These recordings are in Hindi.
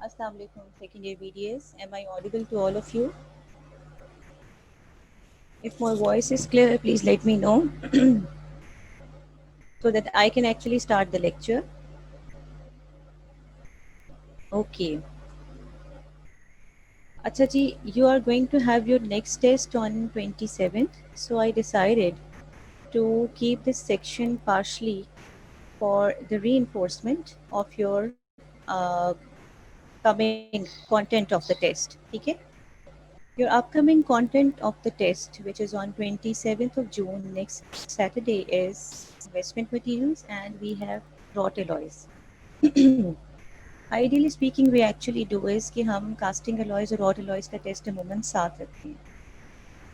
Assalamu alaikum, second year BDS. Am I audible to all of you? If my voice is clear, please let me know so that I can actually start the lecture. Okay. Acha ji, you are going to have your next test on 27th. So I decided to keep this section partially for the reinforcement of your coming content of the test. Okay? Your upcoming content of the test, which is on 27th of June, next Saturday, is investment materials and we have wrought alloys. Ideally speaking, we actually do is कि हम casting alloys और wrought alloys का test अमूमन साथ रखते हैं.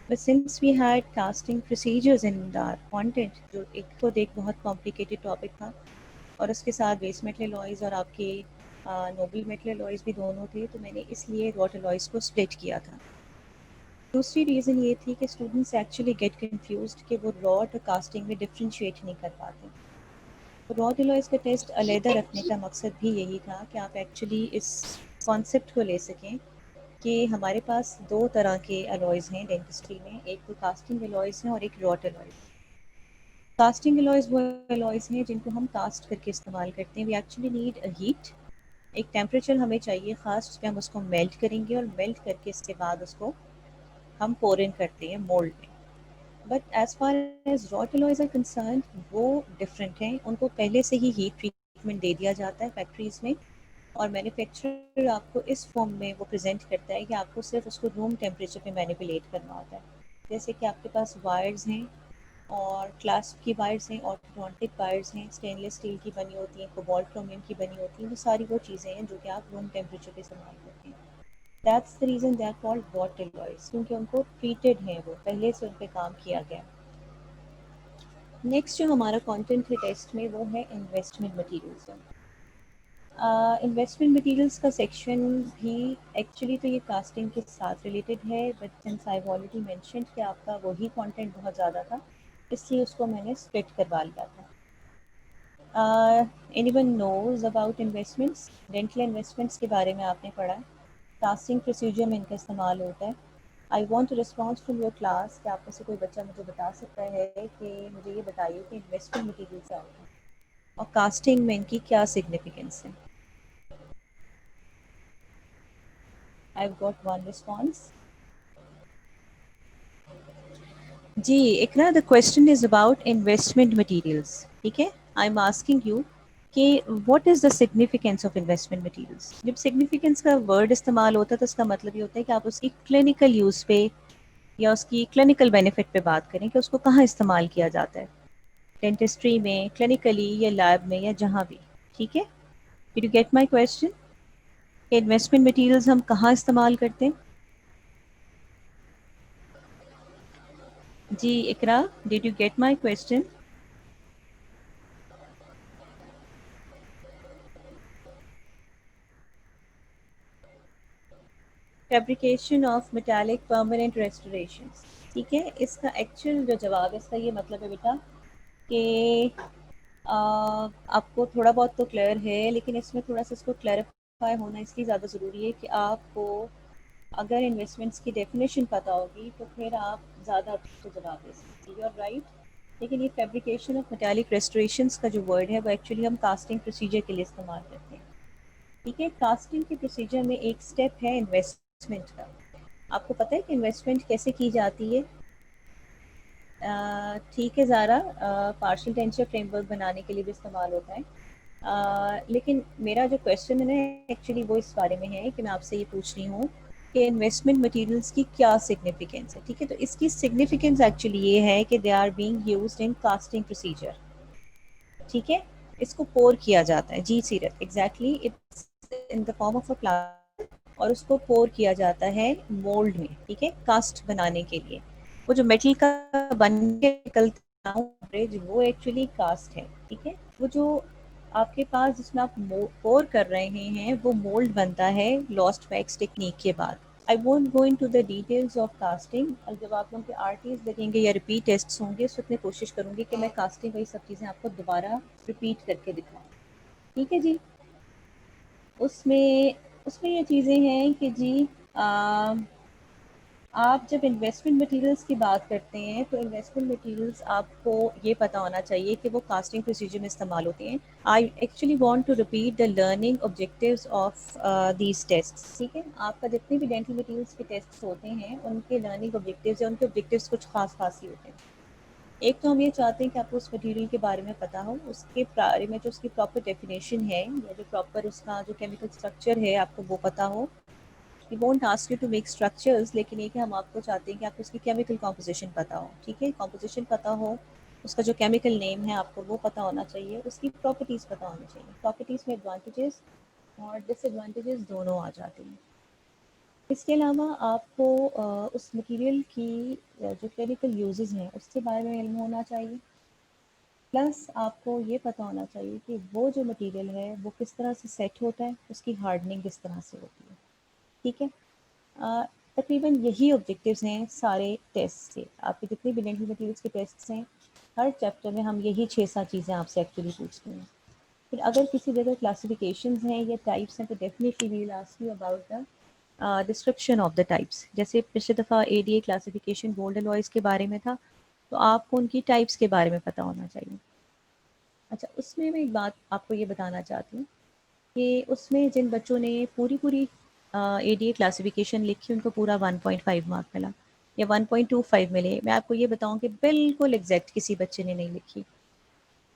But since we had casting procedures in our content, जो एक खुद एक बहुत complicated topic था और उसके साथ बेस मेटल alloys और आपके नोबल मेटल alloys भी दोनों थे, तो मैंने इसलिए wrought alloys को split किया था. दूसरी रीज़न ये थी कि स्टूडेंट्स एक्चुअली गेट कंफ्यूज्ड कि वो रॉड और कास्टिंग में डिफरेंशिएट नहीं कर पाते. तो रॉड एलॉयज़ का टेस्ट अलहदा रखने का मकसद भी यही था कि आप एक्चुअली इस कॉन्सेप्ट को ले सकें कि हमारे पास दो तरह के अलॉयज़ हैं डेंटिस्ट्री में, एक तो कास्टिंग अलॉयज़ हैं और एक रॉड अलॉयज़. कास्टिंग अलॉयज़ वो अलॉयज़ हैं जिनको हम कास्ट करके इस्तेमाल करते हैं. We actually need a heat, एक टेम्परेचर हमें चाहिए ख़ास, उस पर हम उसको मेल्ट करेंगे और मेल्ट करके इसके बाद उसको हम पोर इन करते हैं मोल्ड में. But as far as wrought alloys are concerned, वो डिफरेंट हैं. उनको पहले से ही हीट ट्रीटमेंट दे दिया जाता है फैक्ट्रीज़ में और मैन्युफैक्चरर आपको इस फॉर्म में वो प्रेजेंट करता है कि आपको सिर्फ उसको रूम टेम्परेचर पे मैनिपुलेट करना होता है. जैसे कि आपके पास वायर्स हैं और क्लास की वायर्स हैं, ऑर्थोडोंटिक वायर्स हैं, स्टेनलेस स्टील की बनी होती हैं, कोबाल्ट क्रोमियम की बनी होती हैं. वो सारी वो चीज़ें हैं जो कि आप रूम टेम्परेचर पे इस्तेमाल करते हैं. That's the reason they are called wrought alloys, क्योंकि उनको ट्रीटेड हैं, वो पहले से उन पर काम किया गया. नेक्स्ट जो हमारा कंटेंट है टेस्ट में वो है इन्वेस्टमेंट मटेरियल्स. इन्वेस्टमेंट मटेरियल्स का सेक्शन भी एक्चुअली तो ये कास्टिंग के साथ रिलेटेड है, but since I already mentioned कि आपका वही कंटेंट बहुत ज़्यादा था, इसलिए उसको मैंने स्प्लिट करवा लिया था. Anyone knows about investments? Dental investments के बारे में आपने पढ़ा है, कास्टिंग प्रोसीजर में इनका इस्तेमाल होता है. I want to response from your class कि आप में से कोई बच्चा मुझे बता सकता है कि मुझे ये बताइए कि इन्वेस्टमेंट मटीरियल क्या होता है और कास्टिंग में इनकी क्या सिग्निफिकेंस है. I got one response. जी Iqra, the question is about investment materials. ठीक है, आई एम आस्किंग यू कि what is the significance of investment materials. जब सिग्निफिकेंस का वर्ड इस्तेमाल होता है तो उसका मतलब ये होता है कि आप उसकी क्लिनिकल यूज़ पे या उसकी क्लिनिकल बेनिफिट पे बात करें कि उसको कहाँ इस्तेमाल किया जाता है, डेंटिस्ट्री में, क्लिनिकली या लैब में या जहाँ भी. ठीक है, did you get my question कि इन्वेस्टमेंट मटीरियल्स हम कहाँ इस्तेमाल करते हैं? जी Iqra, did you get my question? Fabrication of metallic permanent restoration. ठीक है, इसका एक्चुअल जो जवाब है इसका ये मतलब है बेटा कि आपको थोड़ा बहुत तो क्लियर है, लेकिन इसमें थोड़ा सा इसको क्लैरिफाई होना इसलिए ज़्यादा ज़रूरी है कि आपको अगर इन्वेस्टमेंट्स की डेफिनेशन पता होगी तो फिर आप ज़्यादा अच्छे जवाब दे सकते हैं. राइट. लेकिन ये फैब्रिकेशन ऑफ मेटालिक रेस्टोरेशंस का जो वर्ड है वो एक्चुअली हम कास्टिंग प्रोसीजर के लिए इस्तेमाल करते हैं. ठीक है, कास्टिंग के प्रोसीजर में एक स्टेप है इन्वेस्टमेंट का. आपको पता है कि इन्वेस्टमेंट कैसे की जाती है? ठीक है ज़ारा, पार्शियल टेंसर फ्रेमवर्क बनाने के लिए भी इस्तेमाल होता है. लेकिन मेरा जो क्वेश्चन है ना एक्चुअली वो इस बारे में है कि मैं आपसे ये पूछ रही हूँ कि इन्वेस्टमेंट मटेरियल्स की क्या सिग्निफिकेंस है. ठीक है, तो इसकी सिग्निफिकेंस एक्चुअली ये है कि they are being used in casting procedure. ठीक है, इसको पोर किया जाता है. जी Seerat, exactly, it's in the form of a plastic और उसको पोर किया जाता है मोल्ड में. ठीक है, कास्ट बनाने के लिए वो जो मेटल का बन के निकलता है वो एक्चुअली कास्ट है. ठीक है, वो जो आपके पास जिसमें आप पोर कर रहे हैं वो मोल्ड बनता है लॉस्ट वैक्स टेक्निक के बाद. I won't go into the details of casting. और जब आप लोगों के आरटीज लगेंगे या रिपीट टेस्ट होंगे उस वक्त मैं कोशिश करूँगी कि मैं कास्टिंग वही सब चीज़ें आपको दोबारा रिपीट करके दिखाऊँ. ठीक है जी. उसमें उसमें ये चीज़ें हैं कि जी आप जब इन्वेस्टमेंट मटेरियल्स की बात करते हैं तो इन्वेस्टमेंट मटेरियल्स आपको ये पता होना चाहिए कि वो कास्टिंग प्रोसीजर में इस्तेमाल होते हैं। I actually want to repeat the learning objectives of these tests. ठीक है, आपका जितने भी डेंटल मटेरियल्स के टेस्ट होते हैं उनके लर्निंग ऑब्जेक्टिव्स या उनके ऑब्जेक्टिव्स कुछ खास खास ही होते हैं। एक तो हम ये चाहते हैं कि आपको उस मटेरियल के बारे में पता हो, उसके बारे में जो उसकी प्रॉपर डेफिनेशन है या जो प्रॉपर उसका जो केमिकल स्ट्रक्चर है आपको वो पता हो। We won't ask you to make structures, लेकिन ये कि हम आपको चाहते हैं कि आपको उसकी केमिकल कॉम्पोजिशन पता हो। ठीक है, कॉम्पोजिशन पता हो, उसका जो केमिकल नेम है आपको वो पता होना चाहिए, उसकी प्रॉपर्टीज़ पता होनी चाहिए। प्रॉपर्टीज़ में एडवांटेजेस और डिसएडवांटेजेस दोनों आ जाते हैं। इसके अलावा आपको उस मटेरियल की जो क्लिनिकल यूजेस हैं उसके बारे में इल्म होना चाहिए। प्लस आपको ये पता होना चाहिए कि वो जो मटेरियल है वो किस तरह से सेट होता है, उसकी हार्डनिंग किस तरह से होती है। ठीक है, अ, तकरीबन यही ऑब्जेक्टिव्स हैं सारे टेस्ट के। आपके जितने भी डेंटल मटेरियल्स के टेस्ट्स हैं, हर चैप्टर में हम यही 6-7 चीज़ें आपसे एक्चुअली पूछते हैं। फिर अगर किसी जगह क्लासिफिकेशंस हैं या टाइप्स हैं तो definitely we will ask you about the description of the types. जैसे पिछले दफ़ा एडीए क्लासिफिकेशन गोल्ड एलॉयज़ के बारे में था, तो आपको उनकी टाइप्स के बारे में पता होना चाहिए। अच्छा, उसमें मैं एक बात आपको ये बताना चाहती हूँ कि उसमें जिन बच्चों ने पूरी एडीए क्लासिफिकेशन लिखी उनको पूरा 1.5 मार्क मिला या 1.25 मिले। मैं आपको ये बताऊं कि बिल्कुल एग्जैक्ट किसी बच्चे ने नहीं लिखी।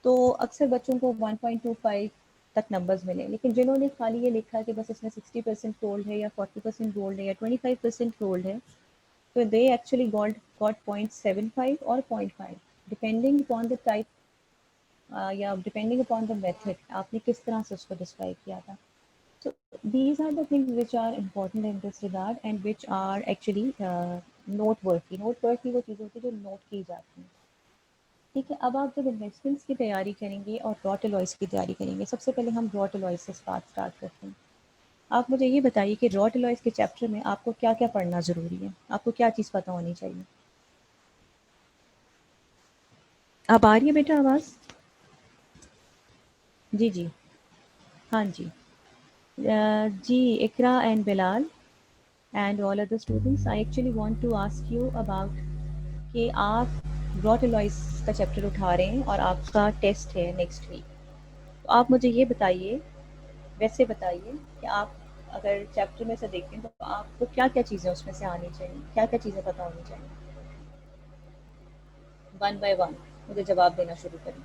तो अक्सर बच्चों को 1.25 तक नंबर्स मिले, लेकिन जिन्होंने खाली ये लिखा कि बस इसमें 60% गोल्ड है या 40% गोल्ड है या 25% गोल्ड है, तो दे एक्चुअली गॉट 0.75 और 0.5 डिपेंडिंग अपॉन द टाइप या डिपेंडिंग अपॉन द मेथड आपने किस तरह से उसको डिस्क्राइब किया था। So these are the things which are important in this regard and which are actually noteworthy. Noteworthy वो चीज़ होती है जो नोट की जाती हैं। ठीक है, अब आप जब इन्वेस्टमेंट्स की तैयारी करेंगे और रॉट एलॉयज़ की तैयारी करेंगे, सबसे पहले हम रॉट एलॉयज़ से बात स्टार्ट करते हैं। आप मुझे ये बताइए कि रॉट एलॉयज़ के चैप्टर में आपको क्या-क्या पढ़ना ज़रूरी है? आपको क्या चीज़ पता होनी चाहिए? अब आ रही है बेटा आवाज़? जी, जी। हाँ जी। जी, Iqra and Bilal and all other students, I actually want to ask you about कि आप रॉट एलॉयज़ का चैप्टर उठा रहे हैं और आपका टेस्ट है नेक्स्ट वीक। तो आप मुझे ये बताइए, वैसे बताइए कि आप अगर चैप्टर में से देखते हैं तो आपको क्या-क्या चीज़ें उसमें से आनी चाहिए? क्या-क्या चीज़ें पता होनी चाहिए? वन बाय वन मुझे जवाब देना शुरू करें।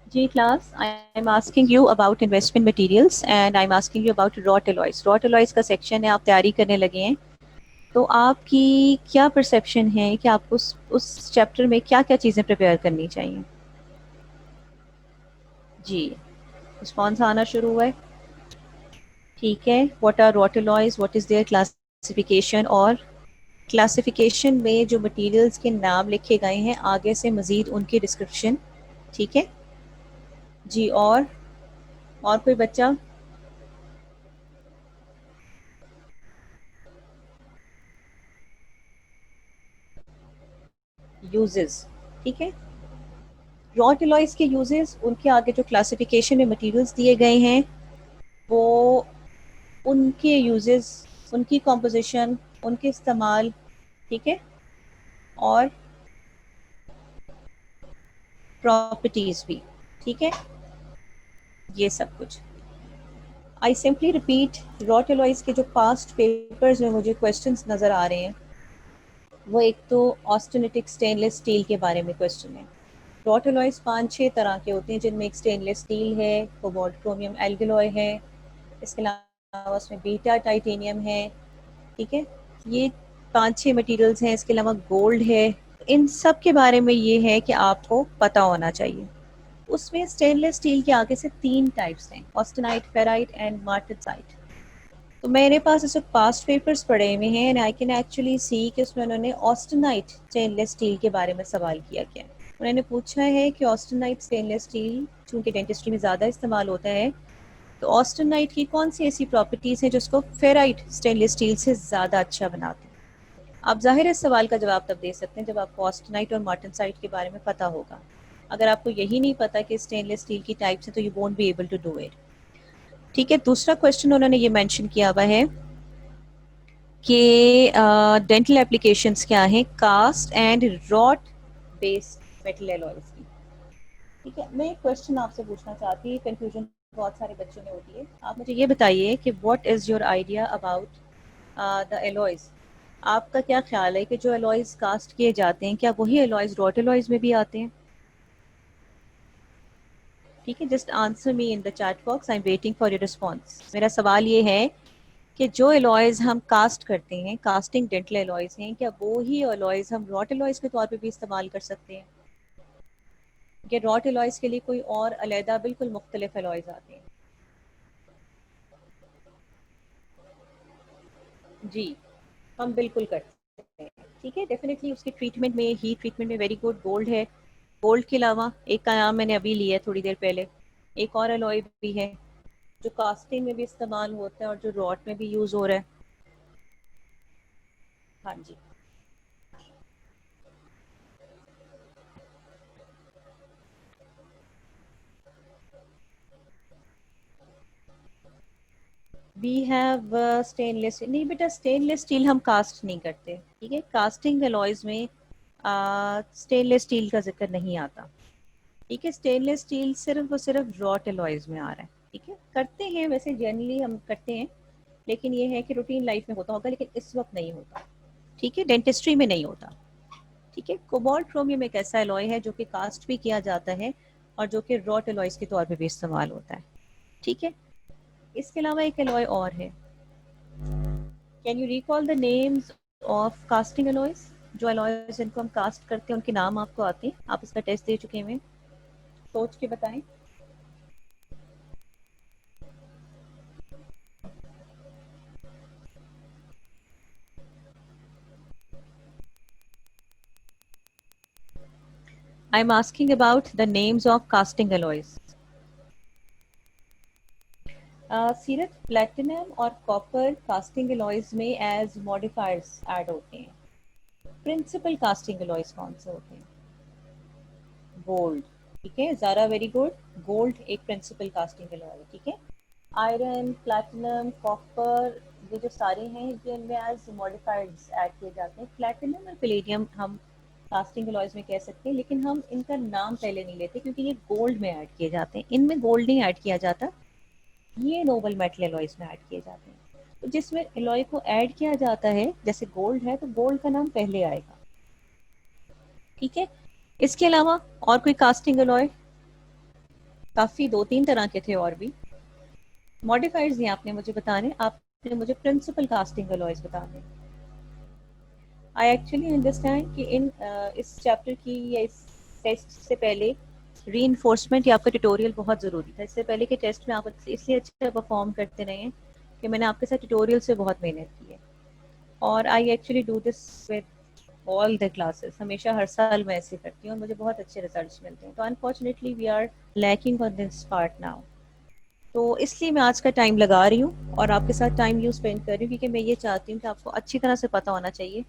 जी class, I am asking you about investment materials and I am asking you about wrought alloys. Wrought alloys का सेक्शन है, आप तैयारी करने लगे हैं। तो आपकी क्या परसेप्शन है कि आपको उस चैप्टर में क्या-क्या चीज़ें प्रिपेयर करनी चाहिए? जी, रिस्पॉन्स आना शुरू हुआ है। ठीक है, what are wrought alloys, what is their classification और क्लासिफिकेशन में जो मटेरियल्स के नाम लिखे गए हैं आगे से मज़ीद उनकी डिस्क्रिप्शन। ठीक है? जी, और कोई बच्चा? यूजेस, ठीक है? रॉट एलॉयज़ के यूजेस, उनके आगे जो क्लासिफिकेशन में मटेरियल्स दिए गए हैं, वो उनके यूजेस, उनकी कॉम्पोजिशन, उनके इस्तेमाल, ठीक है? और प्रॉपर्टीज़ भी, ठीक है? ये सब कुछ। I simply repeat, wrought alloys के जो पास्ट पेपर्स में मुझे क्वेश्चंस नज़र आ रहे हैं, वो एक तो ऑस्टेनिटिक स्टेनलेस स्टील के बारे में क्वेश्चन है। रॉट एलॉयज़ 5-6 तरह के होते हैं, जिनमें एक स्टेनलेस स्टील है, कोबाल्ट क्रोमियम एल्गलॉय है, इसके अलावा उसमें बीटा टाइटेनियम है, ठीक है? ये 5-6 मटेरियल्स हैं, इसके अलावा गोल्ड है। इन सब के बारे में ये है कि आपको पता होना चाहिए। उसमें स्टेनलेस स्टील के आगे से 3 टाइप्स हैं, ऑस्टेनाइट, फेराइट एंड मार्टेसाइट। तो मेरे पास इस वक्त पास्ट पेपर्स पड़े हुए हैं and I can actually see कि उसमें उन्होंने ऑस्टेनाइट स्टेनलेस स्टील के बारे में सवाल किया गया। उन्होंने पूछा है कि ऑस्टेनाइट स्टेनलेस स्टील चूँकि डेंटिस्ट्री में ज़्यादा इस्तेमाल होता है, तो ऑस्टेनाइट की कौन सी ऐसी प्रॉपर्टीज़ हैं जो उसको फेराइट स्टेनलेस स्टील से ज़्यादा अच्छा बनाती हैं? आप ज़ाहिर है इस सवाल का जवाब तब दे सकते हैं जब आपको ऑस्टेनाइट और मार्टेनसाइट के बारे में पता होगा। अगर आपको यही नहीं पता कि स्टेनलेस स्टील की टाइप्स हैं तो you won't be able to do it. ठीक है, दूसरा क्वेश्चन उन्होंने ये मेंशन किया हुआ है कि डेंटल एप्लीकेशंस क्या हैं cast and wrought based metal alloys की। ठीक है, मैं एक क्वेश्चन आपसे पूछना चाहती हूँ, कंफ्यूजन बहुत सारे बच्चों में होती है। आप मुझे ये बताइए कि what is your idea about the alloys. आपका क्या ख्याल है कि जो एलॉयज कास्ट किए जाते हैं क्या वही एलॉयज रॉट एलॉयज में भी आते हैं? ठीक है, just answer me in the chat box, I am waiting for your response. मेरा सवाल ये है कि जो एलॉयज हम कास्ट करते हैं, कास्टिंग डेंटल एलॉयज हैं, क्या वो ही एलॉयज हम रॉट एलॉयज के तौर पे भी इस्तेमाल कर सकते हैं? कि रॉट एलॉयज के लिए कोई और अलहदा बिल्कुल मुख्तलिफ एलॉयज आते हैं? जी, हम बिल्कुल कर सकते हैं। ठीक है, डेफिनेटली उसकी ट्रीटमेंट में, हीट ट्रीटमेंट में वेरी गुड गोल्ड है। गोल्ड के अलावा एक का नाम मैंने अभी लिया है थोड़ी देर पहले, एक और एलॉय भी है जो कास्टिंग में भी इस्तेमाल होता है और जो रॉट में भी यूज हो रहा है। हाँ जी, वी हैव स्टेनलेस, नहीं बेटा स्टेनलेस स्टील हम कास्ट नहीं करते। ठीक है, कास्टिंग एलॉयज में स्टेनलेस स्टील का जिक्र नहीं आता। ठीक है, स्टेनलेस स्टील सिर्फ और सिर्फ रॉट एलॉयज में आ रहा है। ठीक है, करते हैं वैसे जनरली हम करते हैं, लेकिन ये है कि रूटीन लाइफ में होता होगा लेकिन इस वक्त नहीं होता। ठीक है, डेंटिस्ट्री में नहीं होता। ठीक है, कोबाल्ट क्रोमियम एक ऐसा एलॉय है जो कि कास्ट भी किया जाता है और जो कि रॉट एलॉयज के तौर पे भी इस्तेमाल होता है। ठीक है, इसके अलावा एक एलॉय और है। Can you recall the names of casting alloys? जो एलॉयज जिनको हम कास्ट करते हैं उनके नाम आपको आते हैं, आप इसका टेस्ट दे चुके हैं, सोच के बताएं। आई am asking about the names of casting alloys. सीरत, प्लेटिनम और कॉपर कास्टिंग एलॉयज में एज मॉडिफायर्स ऐड होते हैं। प्रिंसिपल कास्टिंग एलॉयज कौन से होते हैं? गोल्ड। ठीक है, ज़ारा वेरी गुड। गोल्ड एक प्रिंसिपल कास्टिंग एलॉय है। ठीक है, आयरन, प्लैटिनम, कॉपर, ये जो सारे हैं ये इनमें एज मॉडिफाइड्स ऐड किए जाते हैं। प्लैटिनम और पैलेडियम हम कास्टिंग एलॉयज में कह सकते हैं, लेकिन हम इनका नाम पहले नहीं लेते क्योंकि ये गोल्ड में ऐड किए जाते हैं। इनमें गोल्ड नहीं ऐड किया जाता, ये नोबल मेटल एलॉयज में ऐड किए जाते हैं। तो जिसमें एलॉय को ऐड किया जाता है जैसे गोल्ड है तो गोल्ड का नाम पहले आएगा। ठीक है, इसके अलावा और कोई कास्टिंग एलॉय? काफी दो तीन तरह के थे और भी। मॉडिफाइड्स नहीं आपने मुझे बताने, आपने मुझे प्रिंसिपल कास्टिंग एलॉयज बताने। आई एक्चुअली अंडरस्टैंड कि इन इस चैप्टर की या इस टेस्ट से पहले री या आपका ट्यूटोरियल बहुत ज़रूरी था। इससे पहले के टेस्ट में आप इसलिए अच्छा परफॉर्म करते रहे हैं कि मैंने आपके साथ ट्यूटोरियल से बहुत मेहनत की है। और I actually do this with all the classes, हमेशा हर साल मैं ऐसे करती हूँ और मुझे बहुत अच्छे रिजल्ट्स मिलते हैं। तो unfortunately we are lacking on this part now. तो इसलिए मैं आज का टाइम लगा रही हूँ और आपके साथ टाइम यूज स्पेंड कर रही हूँ क्योंकि मैं ये चाहती हूँ कि आपको अच्छी तरह से पता होना चाहिए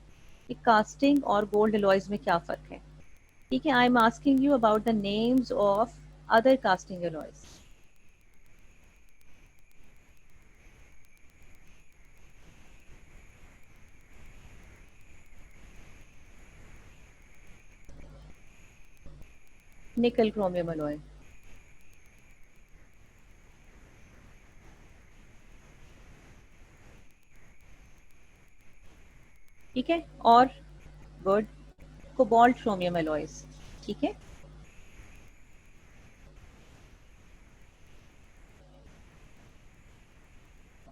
कि कास्टिंग और गोल्ड एलॉयज में क्या फ़र्क है। ठीक है, I am asking you about the names of other casting alloys. निकल क्रोमियम एलॉय। ठीक है, और गुड, कोबाल्ट क्रोमियम एलॉयज। ठीक है,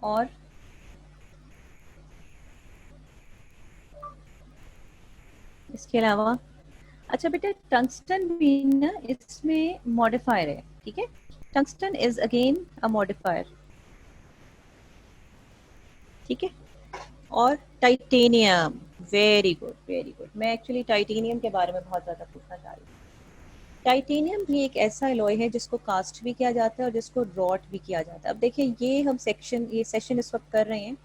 और इसके अलावा अच्छा बेटा टंगस्टन भी ना इसमें मॉडिफायर है। ठीक है, tungsten is again a modifier. ठीक है, और titanium, very good very good. मैं एक्चुअली टाइटेनियम के बारे में बहुत ज़्यादा पूछना चाह रही हूँ। टाइटेनियम भी एक ऐसा एलॉय है जिसको कास्ट भी किया जाता है और जिसको रॉट भी किया जाता है। अब देखिए ये हम सेक्शन ये सेशन इस वक्त कर रहे हैं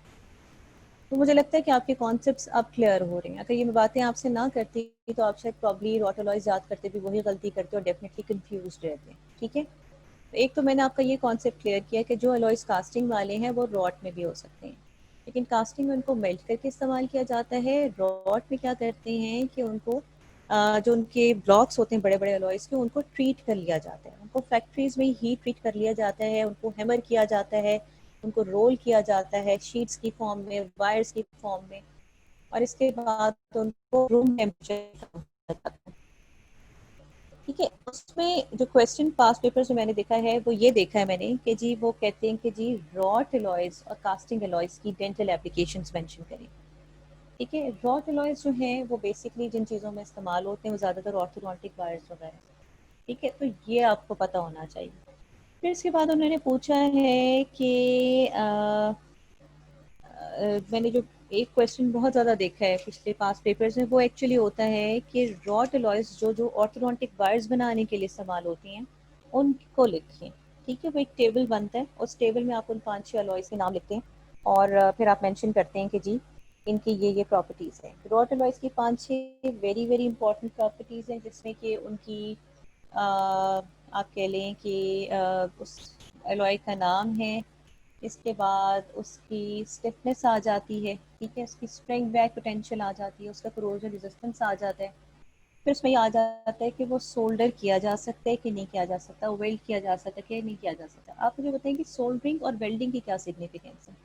तो मुझे लगता है कि आपके कॉन्सेप्ट्स अब क्लियर हो रहे हैं। अगर ये बातें आपसे ना करती तो आप शायद प्रॉब्ली रॉट एलॉयज़ याद करते भी वही गलती करते और डेफिनेटली कंफ्यूज्ड रहते। ठीक है? तो एक तो मैंने आपका ये कॉन्सेप्ट क्लियर किया कि जो एलॉयज़ कास्टिंग वाले हैं वो रॉट में भी हो सकते हैं, लेकिन कास्टिंग में उनको मेल्ट करके इस्तेमाल किया जाता है। रॉट में क्या करते हैं कि उनको जो उनके ब्लॉक्स होते हैं बड़े-बड़े एलॉयज़ के, उनको ट्रीट कर लिया जाता है। उनको फैक्ट्रीज़ में ही ट्रीट कर लिया जाता है, उनको हैमर किया जाता है, उनको रोल किया जाता है शीट्स की फॉर्म में, वायर्स की फॉर्म में, और इसके बाद उनको रूम टेम्परेचर। ठीक है, उसमें जो क्वेश्चन पास पेपर्स में मैंने देखा है वो ये देखा है मैंने कि जी वो कहते हैं कि जी रॉट एलॉयज़ और कास्टिंग एलॉयज़ की डेंटल एप्लीकेशंस मेंशन करें। ठीक है, रॉट एलॉयज़ जो हैं वो बेसिकली जिन चीज़ों में इस्तेमाल होते हैं वो ज़्यादातर ऑर्थोडोंटिक वायर्स वगैरह। ठीक है, तो ये आपको पता होना चाहिए। फिर इसके बाद उन्होंने पूछा है कि मैंने जो एक क्वेश्चन बहुत ज़्यादा देखा है पिछले पास पेपर्स में वो एक्चुअली होता है कि रॉट एलॉयज़ जो जो ऑर्थोडोंटिक वायर्स बनाने के लिए इस्तेमाल होती हैं उनको लिखें। ठीक है, वो एक टेबल बनता है, उस टेबल में आप उन 5-6 एलॉयज़ के नाम लिखते हैं और फिर आप मेंशन करते हैं कि जी इनकी ये प्रॉपर्टीज़ हैं। रॉट एलॉयज़ की 5-6 वेरी वेरी इंपॉर्टेंट प्रॉपर्टीज़ हैं जिसमें कि उनकी आप कह लें कि उस एलॉय का नाम है, इसके बाद उसकी स्टिफनेस आ जाती है। ठीक है, उसकी स्प्रिंग बैक पोटेंशियल आ जाती है, उसका कोरोजन रेजिस्टेंस आ जाता है। फिर उसमें ये आ जाता है कि वो सोल्डर किया जा सकता है कि नहीं किया जा सकता, वेल्ड किया जा सकता है कि नहीं किया जा सकता। आप मुझे बताएं कि सोल्डरिंग और वेल्डिंग की क्या सिग्निफिकेंस है।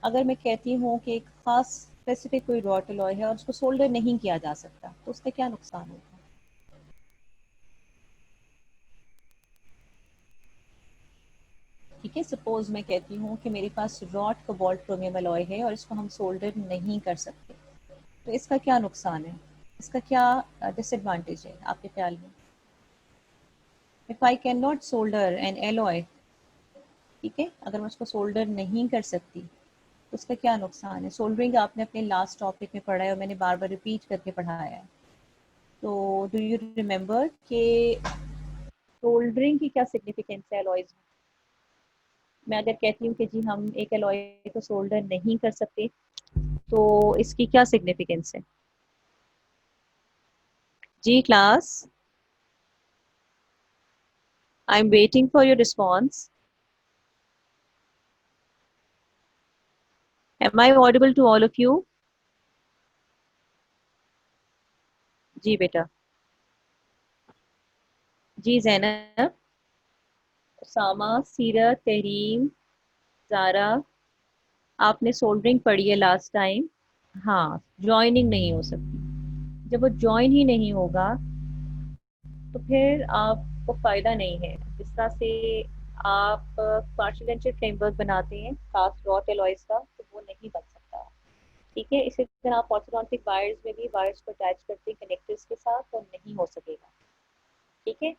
अगर मैं कहती हूँ कि एक खास स्पेसिफिक कोई रॉट एलॉय है और उसको सोल्डर नहीं किया जा सकता तो उसका क्या नुकसान होगा। ठीक है, सपोज मैं कहती हूँ कि मेरे पास रॉट कोबाल्ट क्रोमियम अलॉय है और इसको हम सोल्डर नहीं कर सकते, तो इसका क्या नुकसान है, इसका क्या डिसएडवांटेज है आपके ख्याल में। If I can not solder an alloy, ठीक है, अगर मैं उसको सोल्डर नहीं कर सकती तो उसका क्या नुकसान है। सोल्डरिंग आपने अपने लास्ट टॉपिक में पढ़ा है और मैंने बार बार रिपीट करके पढ़ाया है। तो डू यू रिमेम्बर कि सोल्डरिंग की क्या सिग्निफिकेंस है एलॉयज में। मैं अगर कहती हूँ कि जी हम एक एलॉय को सोल्डर नहीं कर सकते तो इसकी क्या सिग्निफिकेंस है। जी class, I am waiting for your response. Am I audible to all of you. जी बेटा। जी जैनब, उसामा, सीरत, तहरीम, जारा, आपने सोल्डरिंग पढ़ी है लास्ट टाइम। हाँ, ज्वाइनिंग नहीं हो सकती। जब वो ज्वाइन ही नहीं होगा तो फिर आपको फ़ायदा नहीं है। जिस तरह से आप पार्शियल फ्रेमवर्क बनाते हैं कास्ट रॉट एलॉयज का, तो वो नहीं बन सकता। ठीक है, इसी तरह आप ऑर्थोडोंटिक वायर्स में भी वायर्स को अटैच करते हैं कनेक्टर्स के साथ, तो नहीं हो सकेगा। ठीक है।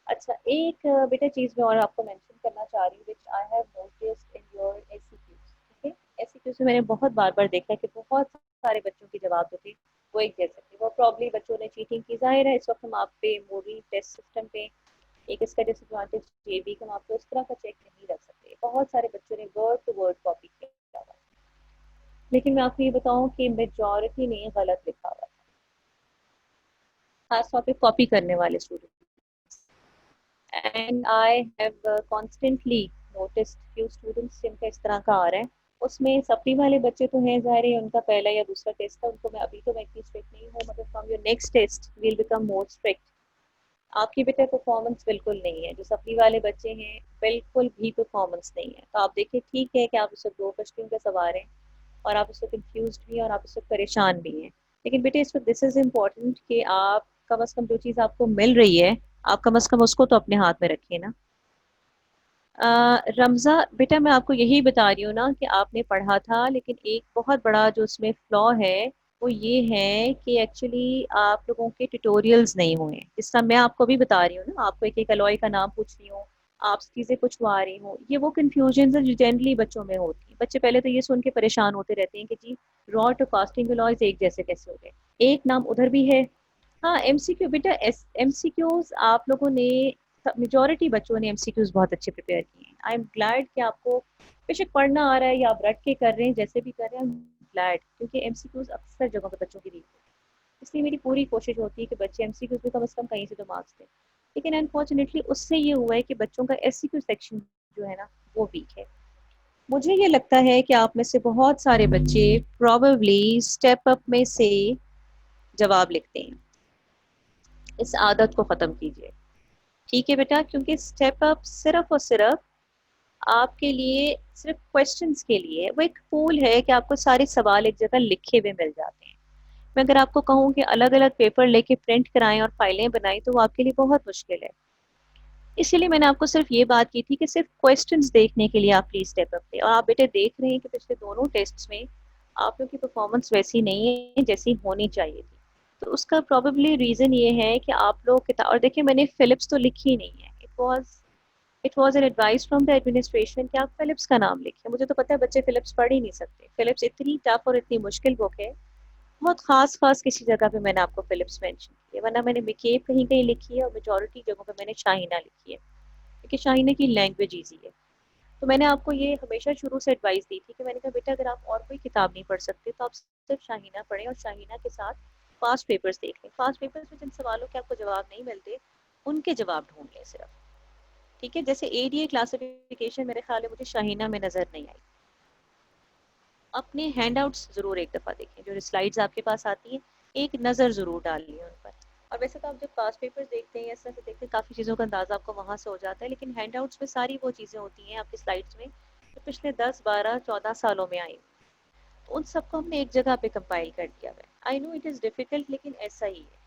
अच्छा, एक बेटा चीज़ मैं और आपको मेंशन करना चाह रही हूँ which I have noticed in your SCQs. ठीक है, एससीक्यूज में मैंने बहुत बार देखा है कि बहुत सारे बच्चों के जवाब जो थे वो एक जैसे थे। वो प्रॉब्ली बच्चों ने चीटिंग की, जाहिर है इस वक्त हम आप पे मोरी टेस्ट सिस्टम पे एक इसका डिसएडवांटेज ये भी कि हम आपको उस तरह का चेक नहीं रख सकते। बहुत सारे बच्चों ने वर्ड टू वर्ड कॉपी किया हुआ, लेकिन मैं आपको ये बताऊं कि मेजॉरिटी ने गलत लिखा हुआ, खासतौर पे कॉपी करने वाले student. And I have constantly noticed few students जिनका इस तरह का आ रहा है। उसमें सप्ली वाले बच्चे तो हैं, ज़ाहिर है उनका पहला या दूसरा टेस्ट है, उनको मैं अभी तो मैं इतनी स्ट्रिक्ट नहीं हूँ, मगर from your next test will become more strict. आपकी बेटा परफॉर्मेंस बिल्कुल नहीं है, जो सप्ली वाले बच्चे हैं बिल्कुल भी परफॉर्मेंस नहीं है। तो आप देखिए, ठीक है कि आप उससे दो कश्तियों के सवार हैं और आप उससे कंफ्यूज भी हैं और आप उससे परेशान भी हैं, लेकिन बेटे इसको दिस इज इम्पोर्टेंट कि आप कम अज कम जो चीज़ आपको मिल रही है आप कम अज कम उसको तो अपने हाथ में रखिए ना। रमज़ा बेटा, मैं आपको यही बता रही हूँ ना कि आपने पढ़ा था, लेकिन एक बहुत बड़ा जो उसमें फ्लॉ है वो ये है कि एक्चुअली आप लोगों के ट्यूटोरियल्स नहीं हुए हैं। जिस तरह मैं आपको भी बता रही हूँ ना, आपको एक एक अलॉय का नाम पूछ रही हूँ, आप चीज़ें पूछवा रही हूँ, ये वो कन्फ्यूजन है जो जनरली बच्चों में होती है। बच्चे पहले तो ये सुन के परेशान होते रहते हैं कि जी रॉट और कास्टिंग अलॉयज एक जैसे कैसे हो गए, एक नाम उधर भी है। हाँ, एमसीक्यू बेटा, एमसीक्यूज आप लोगों ने, मेजोरिटी बच्चों ने एमसीक्यूज बहुत अच्छे प्रिपेयर किए हैं। आई एम ग्लैड कि आपको बेशक पढ़ना आ रहा है या आप रट के कर रहे हैं, जैसे भी कर रहे हैं, ग्लैड, क्योंकि एमसीक्यूज अक्सर जगहों पे बच्चों की वीक होती है। इसलिए मेरी पूरी कोशिश होती है कि बच्चे एमसीक्यूज में कम से कम कहीं से तो मार्क्स दें। लेकिन अनफॉर्चुनेटली उससे ये हुआ है कि बच्चों का एससीक्यू सेक्शन जो है ना वो वीक है। मुझे ये लगता है कि आप में से बहुत सारे बच्चे प्रोबेबली स्टेप अप में से जवाब लिखते हैं। इस आदत को ख़त्म कीजिए, ठीक है बेटा, क्योंकि स्टेप अप सिर्फ और सिर्फ आपके लिए, सिर्फ क्वेश्चंस के लिए, वो एक पूल है कि आपको सारे सवाल एक जगह लिखे हुए मिल जाते हैं। मैं अगर आपको कहूँ कि अलग अलग पेपर लेके प्रिंट कराएं और फाइलें बनाएं तो वो आपके लिए बहुत मुश्किल है। इसीलिए मैंने आपको सिर्फ ये बात की थी कि सिर्फ क्वेश्चंस देखने के लिए आप प्लीज स्टेप अप दें। और आप बेटे देख रहे हैं कि पिछले दोनों टेस्ट्स में आप लोग की परफॉर्मेंस वैसी नहीं है जैसी होनी चाहिए थी। तो उसका प्रोबेबली रीजन ये है कि आप लोग किताब, और देखिए मैंने फिलिप्स तो लिखी नहीं है, it was an advice from the administration कि आप फिलिप्स का नाम लिखें। मुझे तो पता है बच्चे फिलिप्स पढ़ ही नहीं सकते, फिलिप्स इतनी टफ और इतनी मुश्किल बुक है। बहुत खास खास किसी जगह पे मैंने आपको फिलिप्स मेंशन किया, वरना मैंने मिकेब कहीं कहीं लिखी है और मेजोरिटी जगहों पे मैंने शाहीना लिखी है, क्योंकि शाहीना की लैंग्वेज ईजी है। तो मैंने आपको ये हमेशा शुरू से एडवाइस दी थी कि मैंने कहा बेटा अगर आप और कोई किताब नहीं पढ़ सकते तो आप सिर्फ शाहीना पढ़ें और शाहीना के साथ पास्ट पेपर्स देख लें। पास्ट पेपर्स में जिन सवालों के आपको जवाब नहीं मिलते उनके जवाब ढूंढ लें सिर्फ, ठीक है। जैसे एडीए क्लासिफिकेशन मेरे ख्याल में मुझे शाहीना में नजर नहीं आई। अपने हैंडआउट्स जरूर एक दफा देखें, जो स्लाइड्स आपके पास आती हैं एक नज़र जरूर डालिए उन पर। और वैसे तो आप जब पास पेपर्स देखते हैं या इस तरह से देखते हैं काफ़ी चीज़ों का अंदाज़ा आपको वहाँ से हो जाता है, लेकिन हैंडआउट्स में सारी वो चीज़ें होती हैं आपकी स्लाइड्स में जो पिछले 10 12 14 सालों में आई, तो उन सबको हमने एक जगह पे कंपाइल कर दिया है। I know it is difficult, लेकिन ऐसा ही है।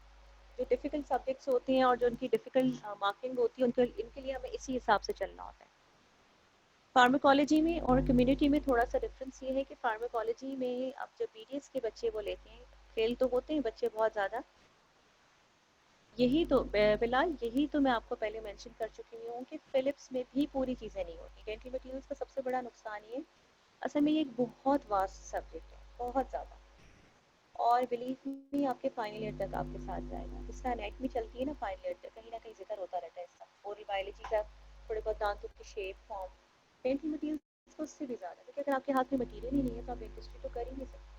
जो डिफ़िकल्ट सब्जेक्ट्स होते हैं और जो उनकी डिफ़िकल्ट मार्किंग होती है उनके इनके लिए हमें इसी हिसाब से चलना होता है। फार्माकोलॉजी में और कम्युनिटी में थोड़ा सा डिफरेंस ये है कि फार्माकोलॉजी में अब जब बीडीएस के बच्चे वो लेते हैं, फेल तो होते हैं बच्चे बहुत ज़्यादा। यही तो बिलाल, यही तो मैं आपको पहले मेंशन कर चुकी हूँ कि फिलिप्स में भी पूरी चीज़ें नहीं होती। डेंटल मटीरियल्स का सबसे बड़ा नुकसान ये है, असल में ये एक बहुत वास्ट सब्जेक्ट है, बहुत ज़्यादा। और बिलीव मी आपके फाइनल ईयर तक आपके साथ जाएगा। इसका एनाटमी चलती है ना फाइनल ईयर तक, कहीं ना कहीं जिक्र होता रहता है इसका। ओरल बायोलॉजी का थोड़े बहुत दांतों की शेप, फॉर्म, डेंटल मटीरियल तो उससे भी ज़्यादा, क्योंकि अगर आपके हाथ में मटीरियल ही नहीं है तो आप डेंटिस्ट्री तो कर ही नहीं सकते,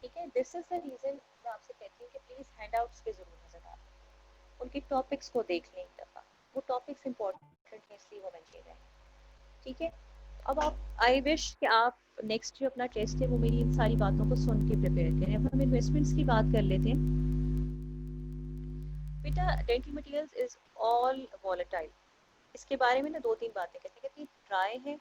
ठीक है। दिस इज़ द रीज़न मैं आपसे कहती हूँ कि प्लीज़ हैंड आउट्स पे ज़रूर नजर डालें, उनके टॉपिक्स को देख लें एक दफ़ा। वो टॉपिक्स इंपॉर्टेंट हैं इसलिए वो बन के गए, ठीक है। अब आप, आई विश कि आप नेक्स्ट जो अपना टेस्ट है वो मेरी इन सारी बातों को सुन के प्रिपेयर करें। अब हम इन्वेस्टमेंट्स की बात कर लेते हैं। बेटा dental materials is all volatile. इसके बारे में ना दो तीन बातें कहते हैं कि ड्राई है,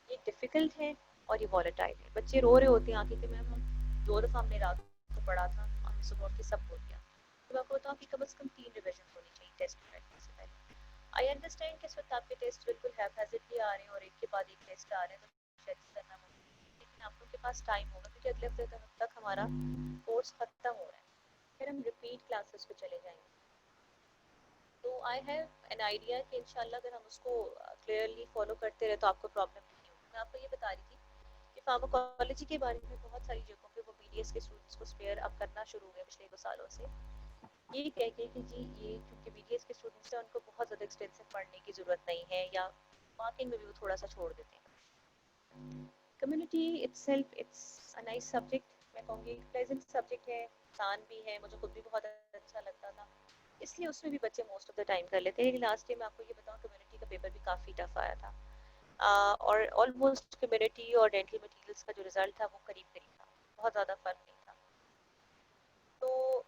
ये डिफिकल्ट है और ये वॉलेटाइल है। बच्चे रो रहे होते हैं आके कि मैम हम 2 दफ़ा हमने रात को पढ़ा था, हमने सुबह उठ के सब भूल गया। तो मैं आपको बताऊँ कि कम से कम 3 रिविजन होनी चाहिए टेस्ट में बैठने से पहले। आई अंडरस्टैंड कि इस वक्त आपके टेस्ट बिल्कुल हैphazardly आ रहे हैं और एक के बाद एक टेस्ट आ रहे हैं तो शायद करना मुमकिन है। लेकिन आप लोग के पास टाइम होगा क्योंकि अगले हफ्ते तक हमारा कोर्स खत्म हो रहा है, फिर हम रिपीट क्लासेस पे चले जाएंगे। तो आई हैव एन आइडिया कि इंशाल्लाह अगर हम उसको क्लियरली फॉलो करते रहे तो आपको प्रॉब्लम नहीं होगी। मैं आपको ये बता रही थी कि फार्माकोलॉजी के बारे में बहुत सारी जगहों पे वो बीडीएस के स्टूडेंट्स को स्पेयर अब करना शुरू हुए पिछले 2 सालों से, ये कह के कि जी ये क्योंकि बीडीएस के स्टूडेंट्स हैं उनको बहुत ज़्यादा एक्सटेंसिव पढ़ने की ज़रूरत नहीं है, या मार्किंग में भी वो थोड़ा सा छोड़ देते हैं। Community itself it's a nice subject, मैं कहूँगी प्लेजेंट सब्जेक्ट है, आसान भी है, मुझे खुद भी बहुत अच्छा लगता था, इसलिए उसमें भी बच्चे मोस्ट ऑफ द टाइम कर लेते हैं। लेकिन लास्ट टाइम मैं आपको ये बताऊँ कम्युनिटी का पेपर भी काफ़ी टफ आया था। और ऑलमोस्ट कम्युनिटी और डेंटल मटेरियल्स का जो रिजल्ट था वो करीब करीब था, बहुत ज़्यादा फ़र्क नहीं था। तो